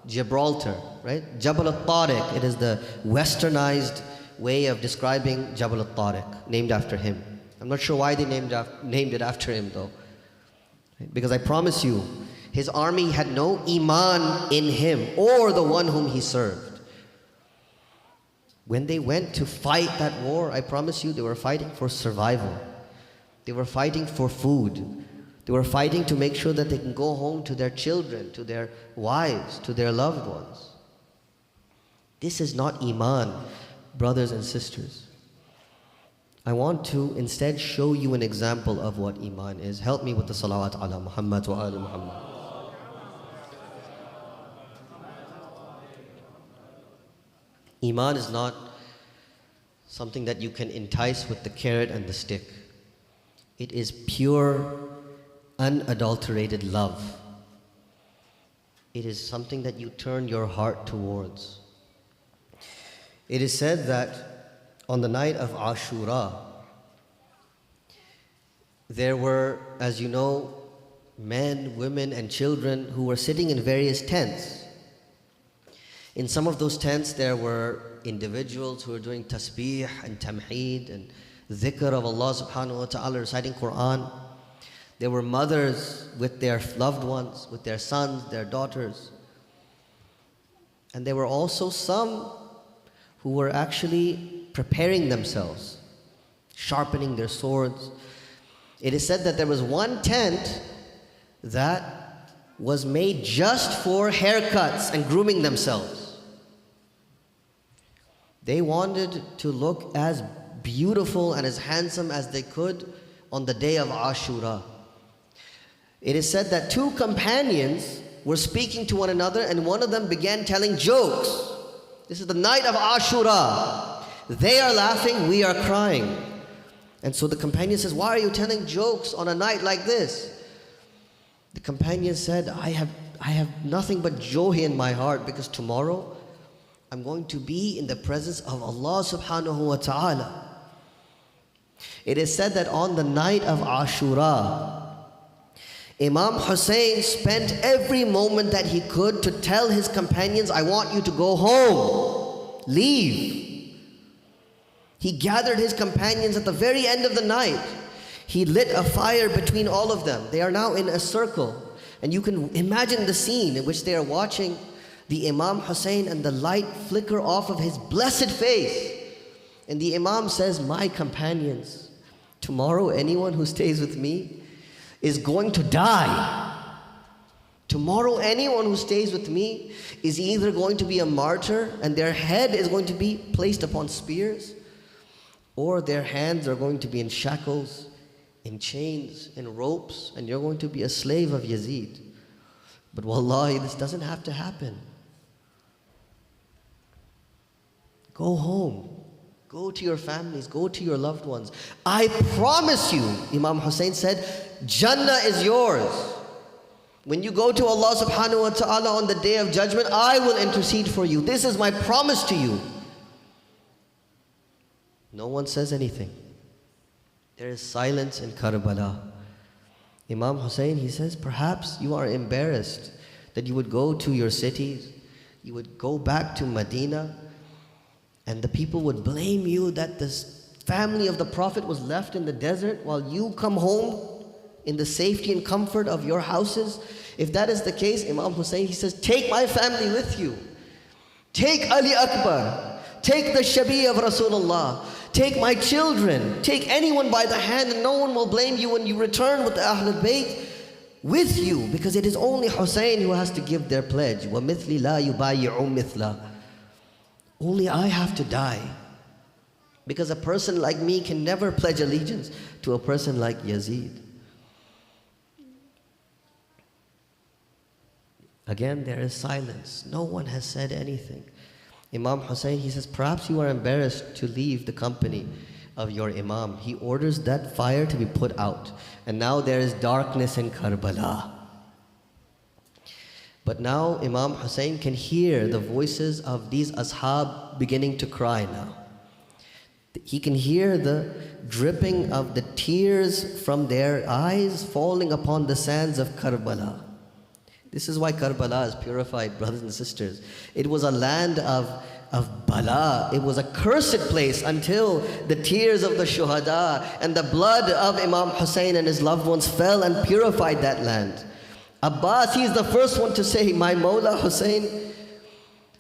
Gibraltar, right? Jabal al-Tariq. It is the westernized way of describing Jabal al-Tariq, named after him. I'm not sure why they named it after him though. Right? Because I promise you, his army had no iman in him or the one whom he served. When they went to fight that war, I promise you, they were fighting for survival. They were fighting for food. They were fighting to make sure that they can go home to their children, to their wives, to their loved ones. This is not iman, brothers and sisters. I want to instead show you an example of what iman is. Help me with the salawat ala Muhammad wa ali Muhammad. Iman is not something that you can entice with the carrot and the stick. It is pure, unadulterated love. It is something that you turn your heart towards. It is said that on the night of Ashura, there were, as you know, men, women, and children who were sitting in various tents. In some of those tents, there were individuals who were doing tasbih and tamheed and dhikr of Allah subhanahu wa ta'ala, reciting Quran. There were mothers with their loved ones, with their sons, their daughters. And there were also some who were actually preparing themselves, sharpening their swords. It is said that there was one tent that was made just for haircuts and grooming themselves. They wanted to look as beautiful and as handsome as they could on the day of Ashura. It is said that two companions were speaking to one another and one of them began telling jokes. This is the night of Ashura. They are laughing, we are crying. And so the companion says, why are you telling jokes on a night like this? The companion said, I have nothing but joy in my heart because tomorrow I'm going to be in the presence of Allah subhanahu wa ta'ala. It is said that on the night of Ashura, Imam Hussein spent every moment that he could to tell his companions, I want you to go home, leave. He gathered his companions at the very end of the night. He lit a fire between all of them. They are now in a circle. And you can imagine the scene in which they are watching the Imam Hussein and the light flicker off of his blessed face. And the Imam says, my companions, tomorrow anyone who stays with me is going to die. Tomorrow anyone who stays with me is either going to be a martyr and their head is going to be placed upon spears, or their hands are going to be in shackles, in chains, in ropes, and you're going to be a slave of Yazid. But wallahi, this doesn't have to happen. Go home. Go to your families. Go to your loved ones. I promise you, Imam Hussein said, Jannah is yours. When you go to Allah subhanahu wa ta'ala on the day of judgment, I will intercede for you. This is my promise to you. No one says anything. There is silence in Karbala. Imam Hussein, he says, perhaps you are embarrassed that you would go to your cities, you would go back to Medina, and the people would blame you that this family of the Prophet was left in the desert while you come home in the safety and comfort of your houses. If that is the case, Imam Hussein, he says, take my family with you. Take Ali Akbar. Take the Shabi of Rasulullah. Take my children. Take anyone by the hand, and no one will blame you when you return with the Ahlul Bayt with you, because it is only Hussein who has to give their pledge. وَمِثْلِ لَا يُبَايِعُ مِثْلَ. Only I have to die, because a person like me can never pledge allegiance to a person like Yazid. Again, there is silence. No one has said anything. Imam Hussein, he says, perhaps you are embarrassed to leave the company of your Imam. He orders that fire to be put out. And now there is darkness in Karbala. But now Imam Hussein can hear the voices of these ashab beginning to cry now. He can hear the dripping of the tears from their eyes falling upon the sands of Karbala. This is why Karbala is purified, brothers and sisters. It was a land of bala. It was a cursed place until the tears of the shuhada and the blood of Imam Hussein and his loved ones fell and purified that land. Abbas, he is the first one to say, my Mawla Hussein,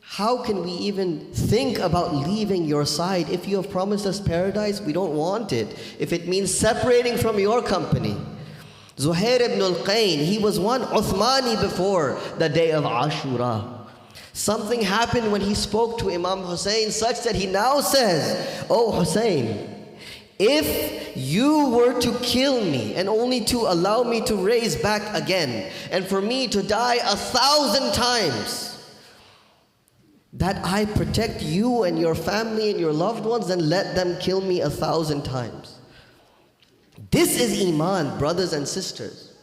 how can we even think about leaving your side? If you have promised us paradise, we don't want it. If it means separating from your company. Zuhair ibn al-Qayn, he was one Uthmani before the day of Ashura. Something happened when he spoke to Imam Hussein such that he now says, oh Hussein, if you were to kill me and only to allow me to raise back again and for me to die 1,000 times, that I protect you and your family and your loved ones, and let them kill me 1,000 times. This is Iman, brothers and sisters.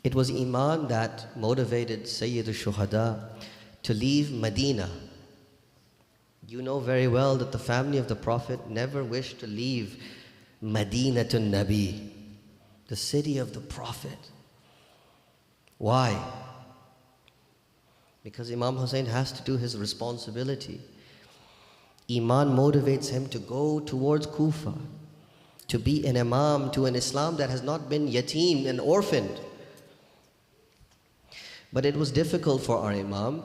It was Iman that motivated Sayyid al-Shuhada to leave Medina. You know very well that the family of the Prophet never wished to leave Madinatun Nabi, the city of the Prophet. Why? because Imam Hussein has to do his responsibility. Iman motivates him to go towards Kufa, to be an imam to an Islam that has not been yatim and orphaned. But it was difficult for our Imam.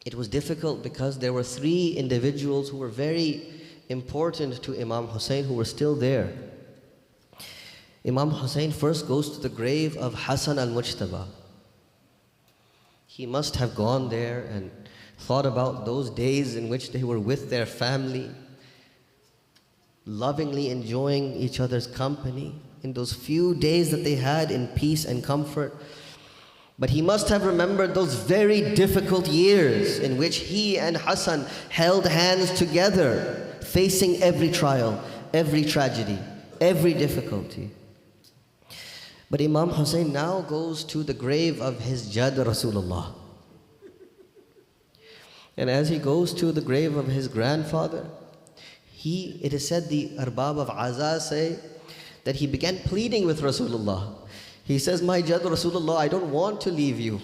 It was difficult because there were 3 individuals who were very important to Imam Hussein who were still there. Imam Hussein first goes to the grave of Hassan al-Mujtaba. He must have gone there and thought about those days in which they were with their family, lovingly enjoying each other's company, in those few days that they had in peace and comfort. But he must have remembered those very difficult years in which he and Hassan held hands together, facing every trial, every tragedy, every difficulty. But Imam Hussein now goes to the grave of his Jad Rasulullah. And as he goes to the grave of his grandfather, it is said the Arbab of Azhar say that he began pleading with Rasulullah. He says, my Jad Rasulullah, I don't want to leave you.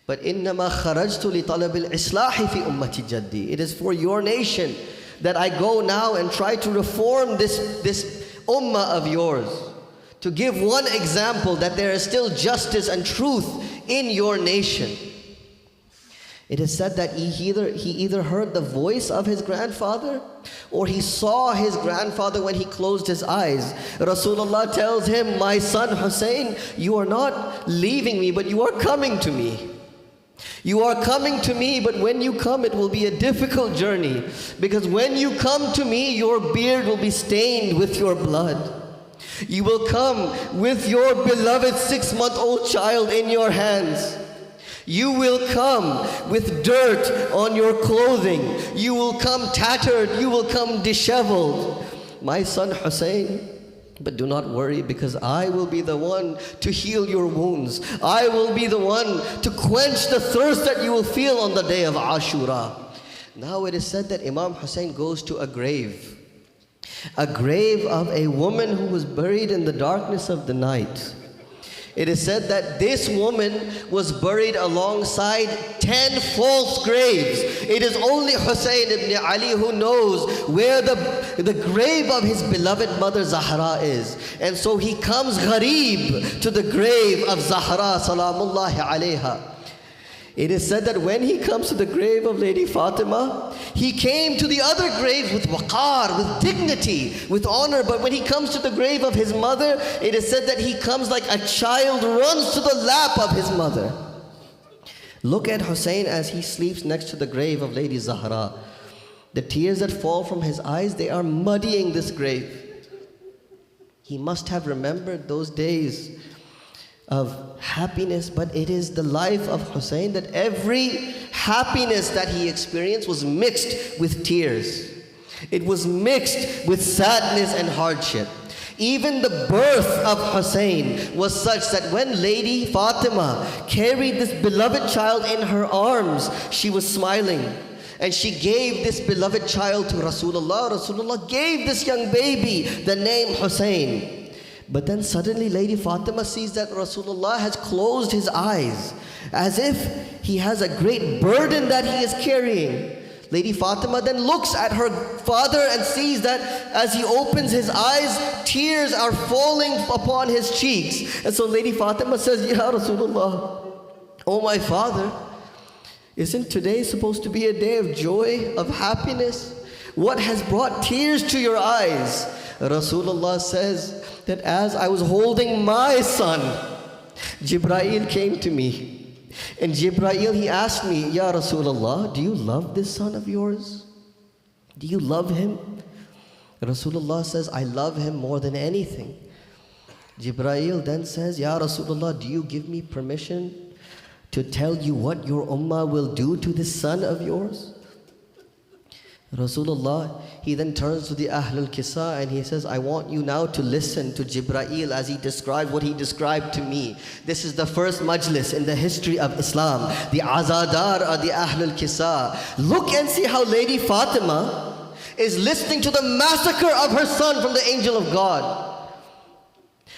But إِنَّمَا خَرَجْتُ لِطَلَبِ الْإِصْلَاحِ فِي أُمَّةِ جَدِّي. It is for your nation that I go now and try to reform this ummah of yours. To give one example that there is still justice and truth in your nation. It is said that he either heard the voice of his grandfather or he saw his grandfather when he closed his eyes. Rasulullah tells him, my son Hussein, you are not leaving me, but you are coming to me. You are coming to me, but when you come, it will be a difficult journey. Because when you come to me, your beard will be stained with your blood. You will come with your beloved 6-month-old child in your hands. You will come with dirt on your clothing. You will come tattered. You will come disheveled. My son Hussein, but do not worry, because I will be the one to heal your wounds. I will be the one to quench the thirst that you will feel on the day of Ashura. Now it is said that Imam Hussein goes to a grave of a woman who was buried in the darkness of the night. It is said that this woman was buried alongside 10 false graves. It is only Hussein ibn Ali who knows where the grave of his beloved mother Zahra is. And so he comes gharib to the grave of Zahra salamullahi alayha. It is said that when he comes to the grave of Lady Fatima, he came to the other graves with waqar, with dignity, with honor. But when he comes to the grave of his mother, it is said that he comes like a child runs to the lap of his mother. Look at Hussein as he sleeps next to the grave of Lady Zahra. The tears that fall from his eyes, they are muddying this grave. He must have remembered those days of happiness, but it is the life of Hussein that every happiness that he experienced was mixed with tears. It was mixed with sadness and hardship. Even the birth of Hussein was such that when Lady Fatima carried this beloved child in her arms, she was smiling. And she gave this beloved child to Rasulullah. Rasulullah gave this young baby the name Hussein. But then suddenly Lady Fatima sees that Rasulullah has closed his eyes, as if he has a great burden that he is carrying. Lady Fatima then looks at her father and sees that as he opens his eyes, tears are falling upon his cheeks. And so Lady Fatima says, Ya Rasulullah, oh my father, isn't today supposed to be a day of joy, of happiness? What has brought tears to your eyes? Rasulullah says that as I was holding my son, Jibreel came to me. And Jibreel, he asked me, Ya Rasulullah, do you love this son of yours? Do you love him? Rasulullah says, I love him more than anything. Jibreel then says, Ya Rasulullah, do you give me permission to tell you what your ummah will do to this son of yours? Rasulullah, he then turns to the Ahlul Kisa and he says, I want you now to listen to Jibreel as he described what he described to me. This is the first majlis in the history of Islam. The Azadar or the Ahlul Kisa. Look and see how Lady Fatima is listening to the massacre of her son from the angel of God.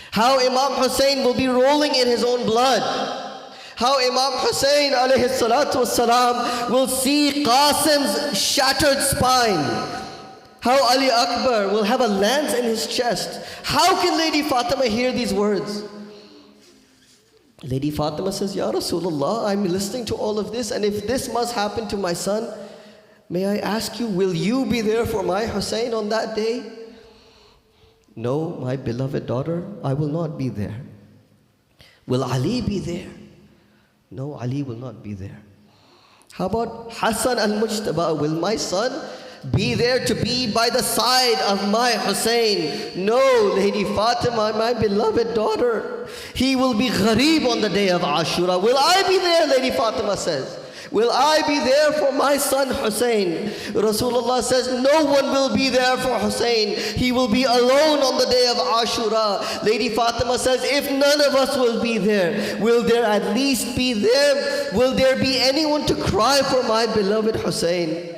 How Imam Hussein will be rolling in his own blood. How Imam Hussein alayhi salatu wassalam will see Qasim's shattered spine. How Ali Akbar will have a lance in his chest. How can Lady Fatima hear these words? Lady Fatima says, Ya Rasulullah, I'm listening to all of this, and if this must happen to my son, may I ask you, will you be there for my Hussein on that day? No, my beloved daughter, I will not be there. Will Ali be there? No, Ali will not be there. How about Hassan al-Mujtaba? Will my son be there to be by the side of my Hussein? No, Lady Fatima, my beloved daughter. He will be ghareeb on the day of Ashura. Will I be there, Lady Fatima says. Will I be there for my son Hussein? Rasulullah says, no one will be there for Hussein. He will be alone on the day of Ashura. Lady Fatima says, if none of us will be there, will there at least be there? Will there be anyone to cry for my beloved Hussein?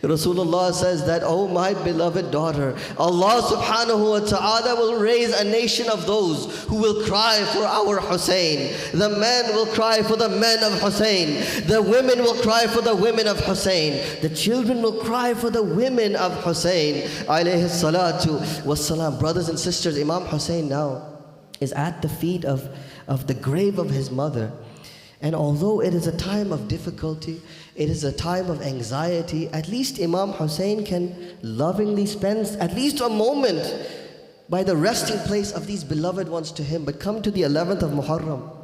Rasulullah says that, oh my beloved daughter, Allah subhanahu wa ta'ala will raise a nation of those who will cry for our Hussein. The men will cry for the men of Hussein. The women will cry for the women of Hussein. The children will cry for the women of Hussein. Alayhi salatu wassalam. Brothers and sisters, Imam Hussein now is at the feet of the grave of his mother. And although it is a time of difficulty, it is a time of anxiety, at least Imam Hussein can lovingly spend at least a moment by the resting place of these beloved ones to him. But come to the 11th of Muharram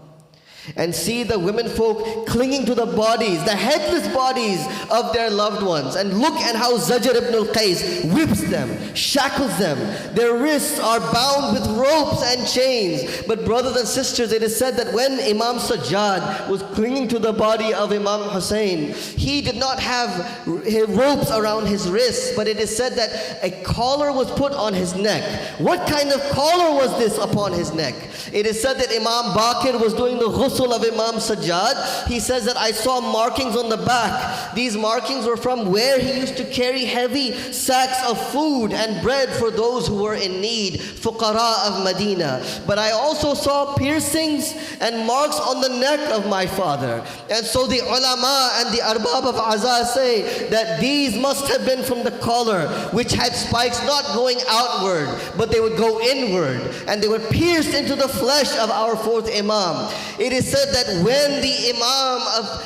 and see the women folk clinging to the bodies, the headless bodies of their loved ones. And look at how Zajr ibn al-Qais whips them, shackles them. Their wrists are bound with ropes and chains. But brothers and sisters, it is said that when Imam Sajjad was clinging to the body of Imam Hussein, he did not have ropes around his wrists, but it is said that a collar was put on his neck. What kind of collar was this upon his neck? It is said that Imam Baqir was doing the ghusl of Imam Sajjad. He says that I saw markings on the back. These markings were from where he used to carry heavy sacks of food and bread for those who were in need, fuqara of Medina. But I also saw piercings and marks on the neck of my father. And so the ulama and the arbab of Azhar say that these must have been from the collar, which had spikes not going outward, but they would go inward, and they would pierce into the flesh of our fourth Imam. It is said that when the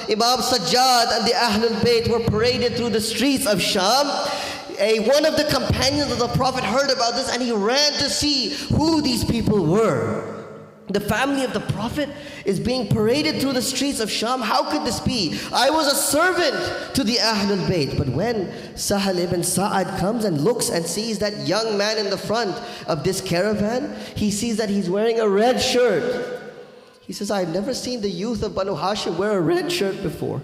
Imam Sajjad and the Ahlul Bayt were paraded through the streets of Sham, one of the companions of the Prophet heard about this, and he ran to see who these people were. The family of the Prophet is being paraded through the streets of Sham. How could this be? I was a servant to the Ahlul Bayt. But when Sahal ibn Sa'ad comes and looks and sees that young man in the front of this caravan, he sees that he's wearing a red shirt. He says, I've never seen the youth of Banu Hashim wear a red shirt before.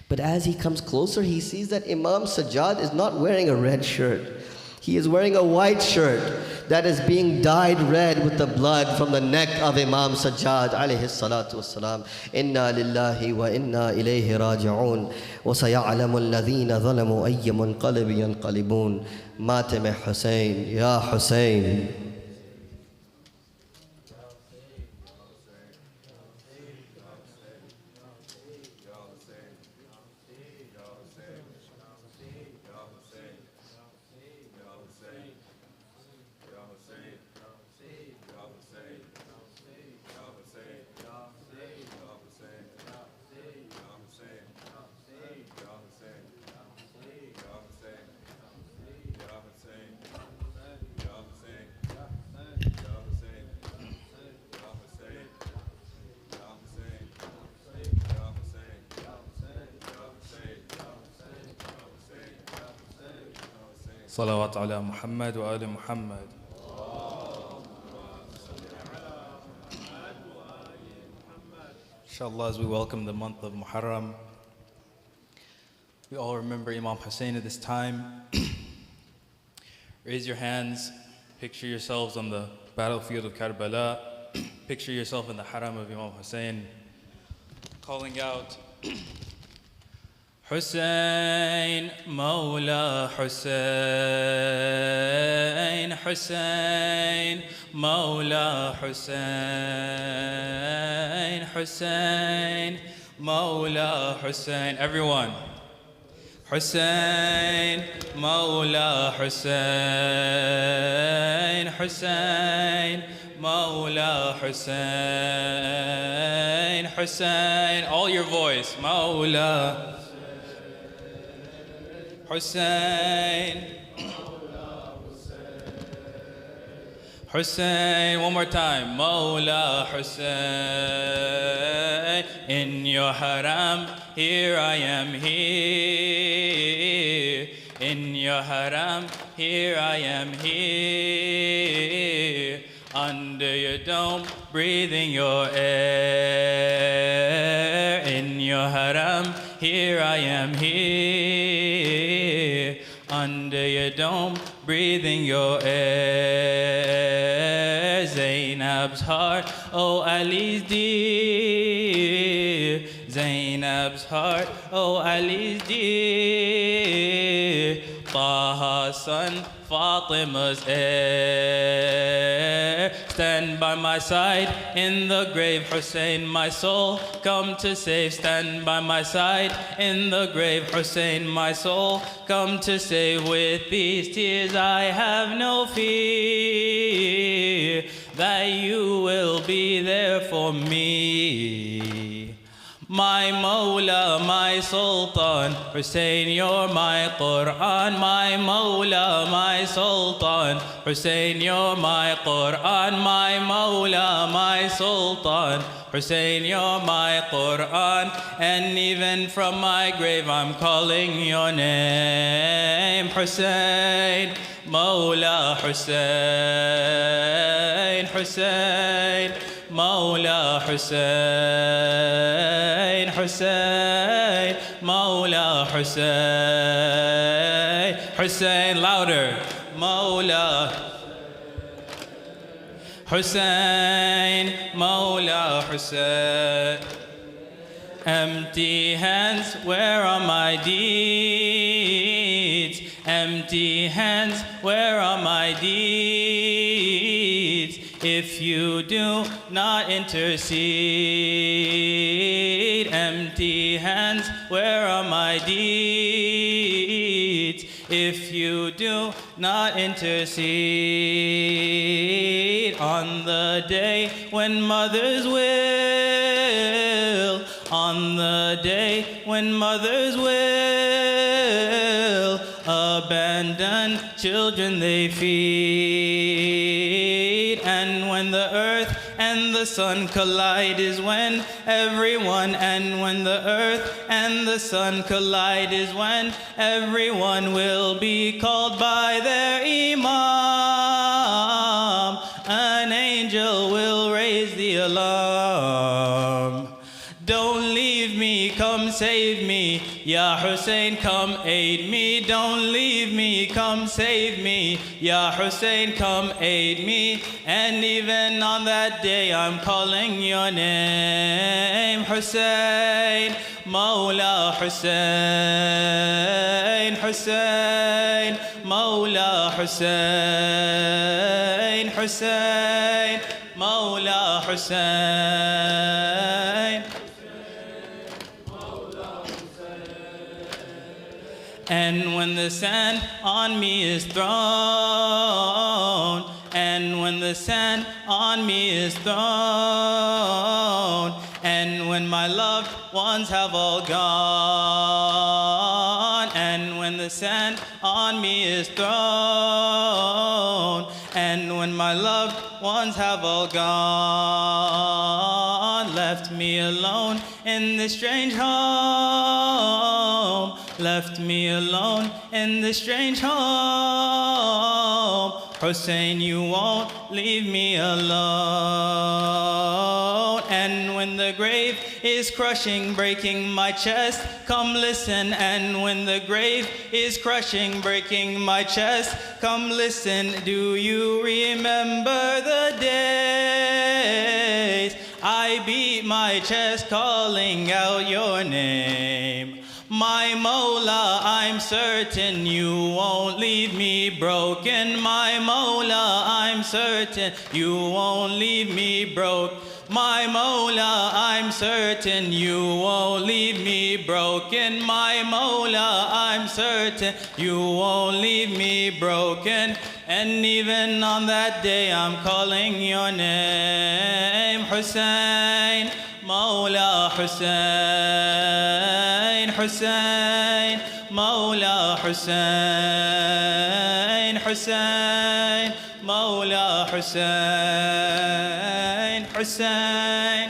But as he comes closer, he sees that Imam Sajjad is not wearing a red shirt. He is wearing a white shirt that is being dyed red with the blood from the neck of Imam Sajjad alayhi salatu wassalam. Inna lillahi wa inna ilayhi raji'un. Wa saya'lamu alladhina zalamu ayya munqalibin yanqalibun. Matem Hussein, ya Hussein. صلوات على محمد وآل محمد. Inshallah, as we welcome the month of Muharram, we all remember Imam Hussein at this time. Raise your hands, picture yourselves on the battlefield of Karbala, picture yourself in the haram of Imam Hussein, calling out, حسين مولى حسين حسين مولى حسين حسين مولى حسين. Everyone. حسين مولى حسين حسين مولى حسين حسين. All your voice. مولى حسين حسين. One more time. مولى حسين. In your haram, here I am here. In your haram, here I am here. Under your dome, breathing your air. In your haram, here I am here. Under your dome, breathing your air. Zainab's heart, oh Ali's dear. Zainab's heart, oh Ali's dear. Taha's son, Fatima's heir. Stand by my side in the grave, Hussein, my soul come to save. Stand by my side in the grave, Hussein, my soul come to save. With these tears I have no fear that you will be there for me. My Mawla, my Sultan, Hussein, you're my Quran. My Mawla, my Sultan, Hussein, you're my Quran. My Mawla, my Sultan, Hussein, you're my Quran. And even from my grave I'm calling your name, Hussein, Mawla Hussein, Hussein, Mawla Hussein, Hussein, Mawla Hussein, Hussein, louder, Mawla Hussein, Mawla Hussein. Empty hands, where are my deeds? Empty hands, where are my deeds? If you do not intercede, empty hands, where are my deeds? If you do not intercede, on the day when mothers will, on the day when mothers will abandon children they feed, and when the earth and the sun collide is when everyone, and when the earth and the sun collide is when everyone will be called by their Imam. An angel will raise the alarm. Don't leave me, come save me. Ya Hussein, come aid me. Don't leave me, come save me. Ya Hussein, come aid me. And even on that day I'm calling your name, Hussein, Mawla Hussein, Hussein, Mawla Hussein, Hussein, Mawla Hussein. And when the sand on me is thrown, and when the sand on me is thrown, and when my loved ones have all gone, and when the sand on me is thrown, and when my loved ones have all gone, left me alone in this strange home, left me alone in this strange home. Hussein, you won't leave me alone. And when the grave is crushing, breaking my chest, come listen. And when the grave is crushing, breaking my chest, come listen. Do you remember the days I beat my chest calling out your name? My certain you won't leave me broken. My Mawla, I'm certain you won't leave me broke. My Mawla, I'm certain you won't leave me broken. My Mawla, I'm certain you won't leave me broken. And even on that day I'm calling your name, Hussein, Mawla Hussein, Hussein, Mawla Hussein, Hussein, Mawla Hussein, Hussein.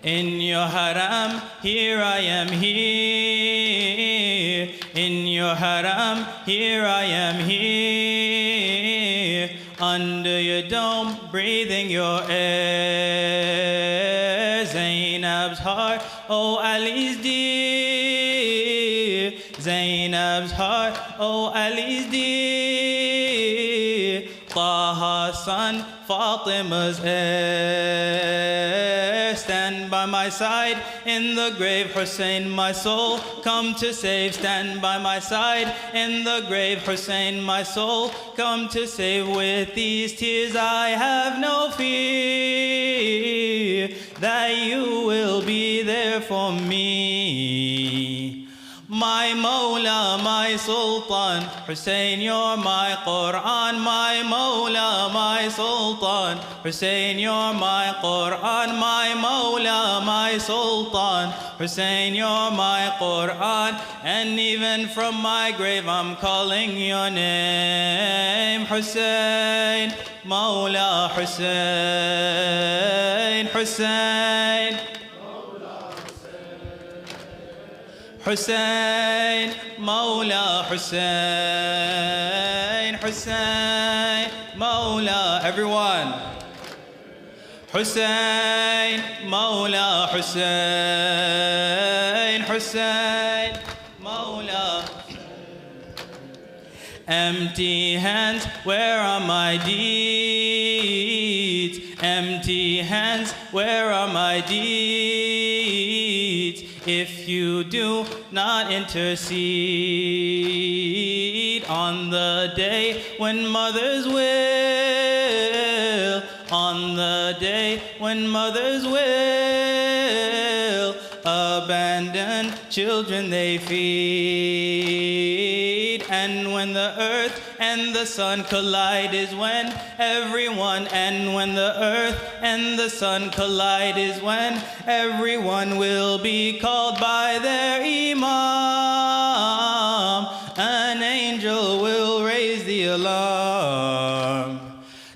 In your haram, here I am here. In your haram, here I am here. Under your dome, breathing your air. Zainab's heart, oh Ali's dear. Zainab's heart, oh Ali's dear. Taha's son, Fatima's heir. Stand by my side in the grave, Hussein, my soul come to save. Stand by my side in the grave, Hussein, my soul come to save. With these tears I have no fear that you will be there for me. My Mawla, my Sultan, Hussein, you're my Quran. My Mawla, my Sultan, Hussein, you're my Quran. My Mawla, my Sultan, Hussein, you're my Quran. And even from my grave I'm calling your name, Hussein, Mawla Hussein, Hussein, Hussein, Mawla Hussein, Hussein, Mawla, everyone. Hussein, Mawla Hussein, Hussein, Mawla. Empty hands, where are my deeds? Empty hands, where are my deeds? If you do not intercede on the day when mothers will, on the day when mothers will abandon children they feed. And when the earth and the sun collide is when everyone, and when the earth and the sun collide is when everyone will be called by their Imam. An angel will raise the alarm.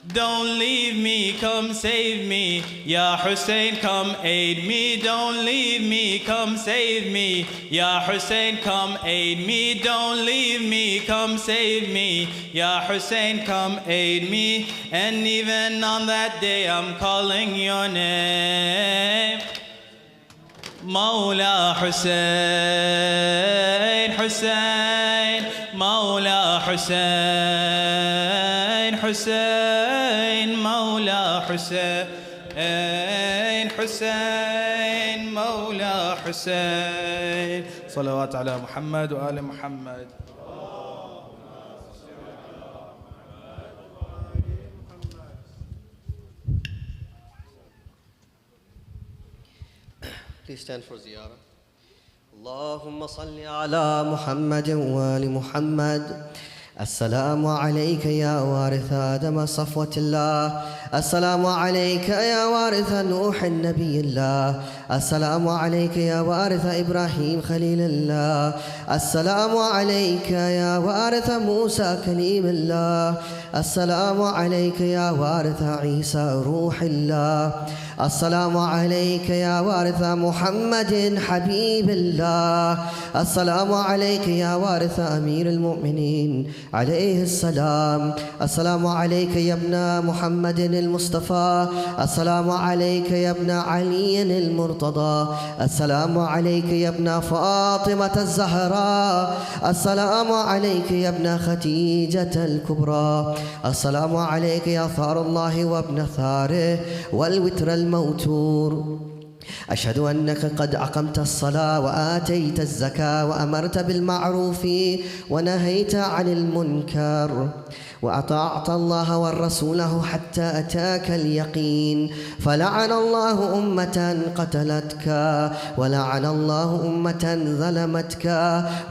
Don't leave me, come save me. Ya Hussein, come aid me. Don't leave me, come save me. Ya Hussein, come aid me. Don't leave me, come save me. Ya Hussein, come aid me. And even on that day I'm calling your name, Mawla Hussein, Hussein, Mawla Hussein, Hussein, Mawla Hussein, Hussein, Mawla Hussein. Salawat ala Muhammad wa ala Muhammad. Please stand for ziyarah. اللهم صل على محمد وآل محمد. السلام عليك يا وارث آدم صفوة الله. السلام عليك يا وارث نوح النبي الله. السلام عليك يا وارث إبراهيم خليل الله. السلام عليك يا وارث موسى كليم الله. السلام عليك يا وارث عيسى روح الله. السلام عليك يا وارث محمد حبيب الله. السلام عليك يا وارث أمير المؤمنين عليه السلام. السلام عليك يا ابن محمد المصطفى. السلام عليك يا ابن علي المرتضى. السلام عليك يا ابن فاطمة الزهراء. السلام عليك يا ابن خديجة الكبرى. السلام عليك يا ثار الله وابن ثاره والوتر الموتور. أشهد أنك قد أقمت الصلاة وآتيت الزكاة وأمرت بالمعروف ونهيت عن المنكر وأطعت الله ورسوله حتى أتاك اليقين. فلعن الله أمة قتلتك، ولعن الله أمة ظلمتك،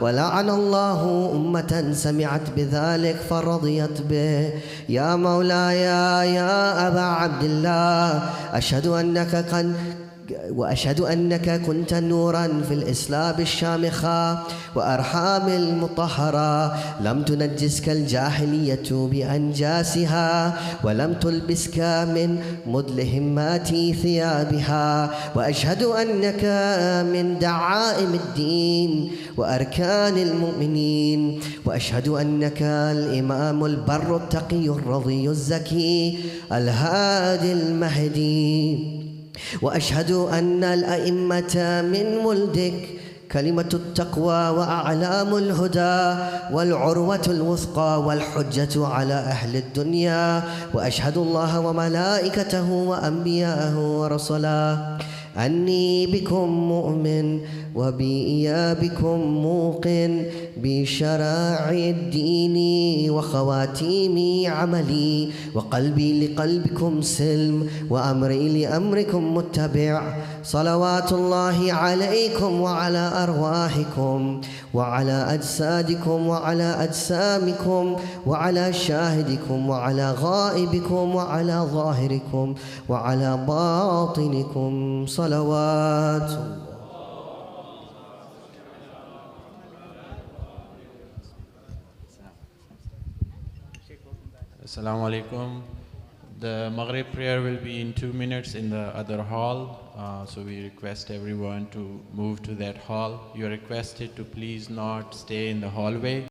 ولعن الله أمة سمعت بذلك فرضيت به. يا مولاي يا أبا عبد الله، وأشهد أنك كنت نورا في الإسلام الشامخة وأرحام المطهرة، لم تنجسك الجاهلية بأنجاسها ولم تلبسك من مدلهمات ثيابها. وأشهد أنك من دعائم الدين وأركان المؤمنين. وأشهد أنك الإمام البر التقي الرضي الزكي الهادي المهدي. وأشهد أن الأئمة من ولدك كلمة التقوى وأعلام الهدى والعروة الوثقى والحجة على أهل الدنيا. وأشهد الله وملائكته وأنبياءه ورسله أني بكم مؤمن وبإيابكم موقن بشرائع الدين وخواتيم عملي، وقلبي لقلبكم سلم وأمري لأمركم متبع. صلوات الله عليكم وعلى أرواحكم وعلى أجسادكم وعلى أجسامكم وعلى شاهدكم وعلى غائبكم وعلى ظاهركم وعلى باطنكم صلوات. Assalamu alaikum. The Maghrib prayer will be in 2 minutes in the other hall. So we request everyone to move to that hall. You are requested to please not stay in the hallway.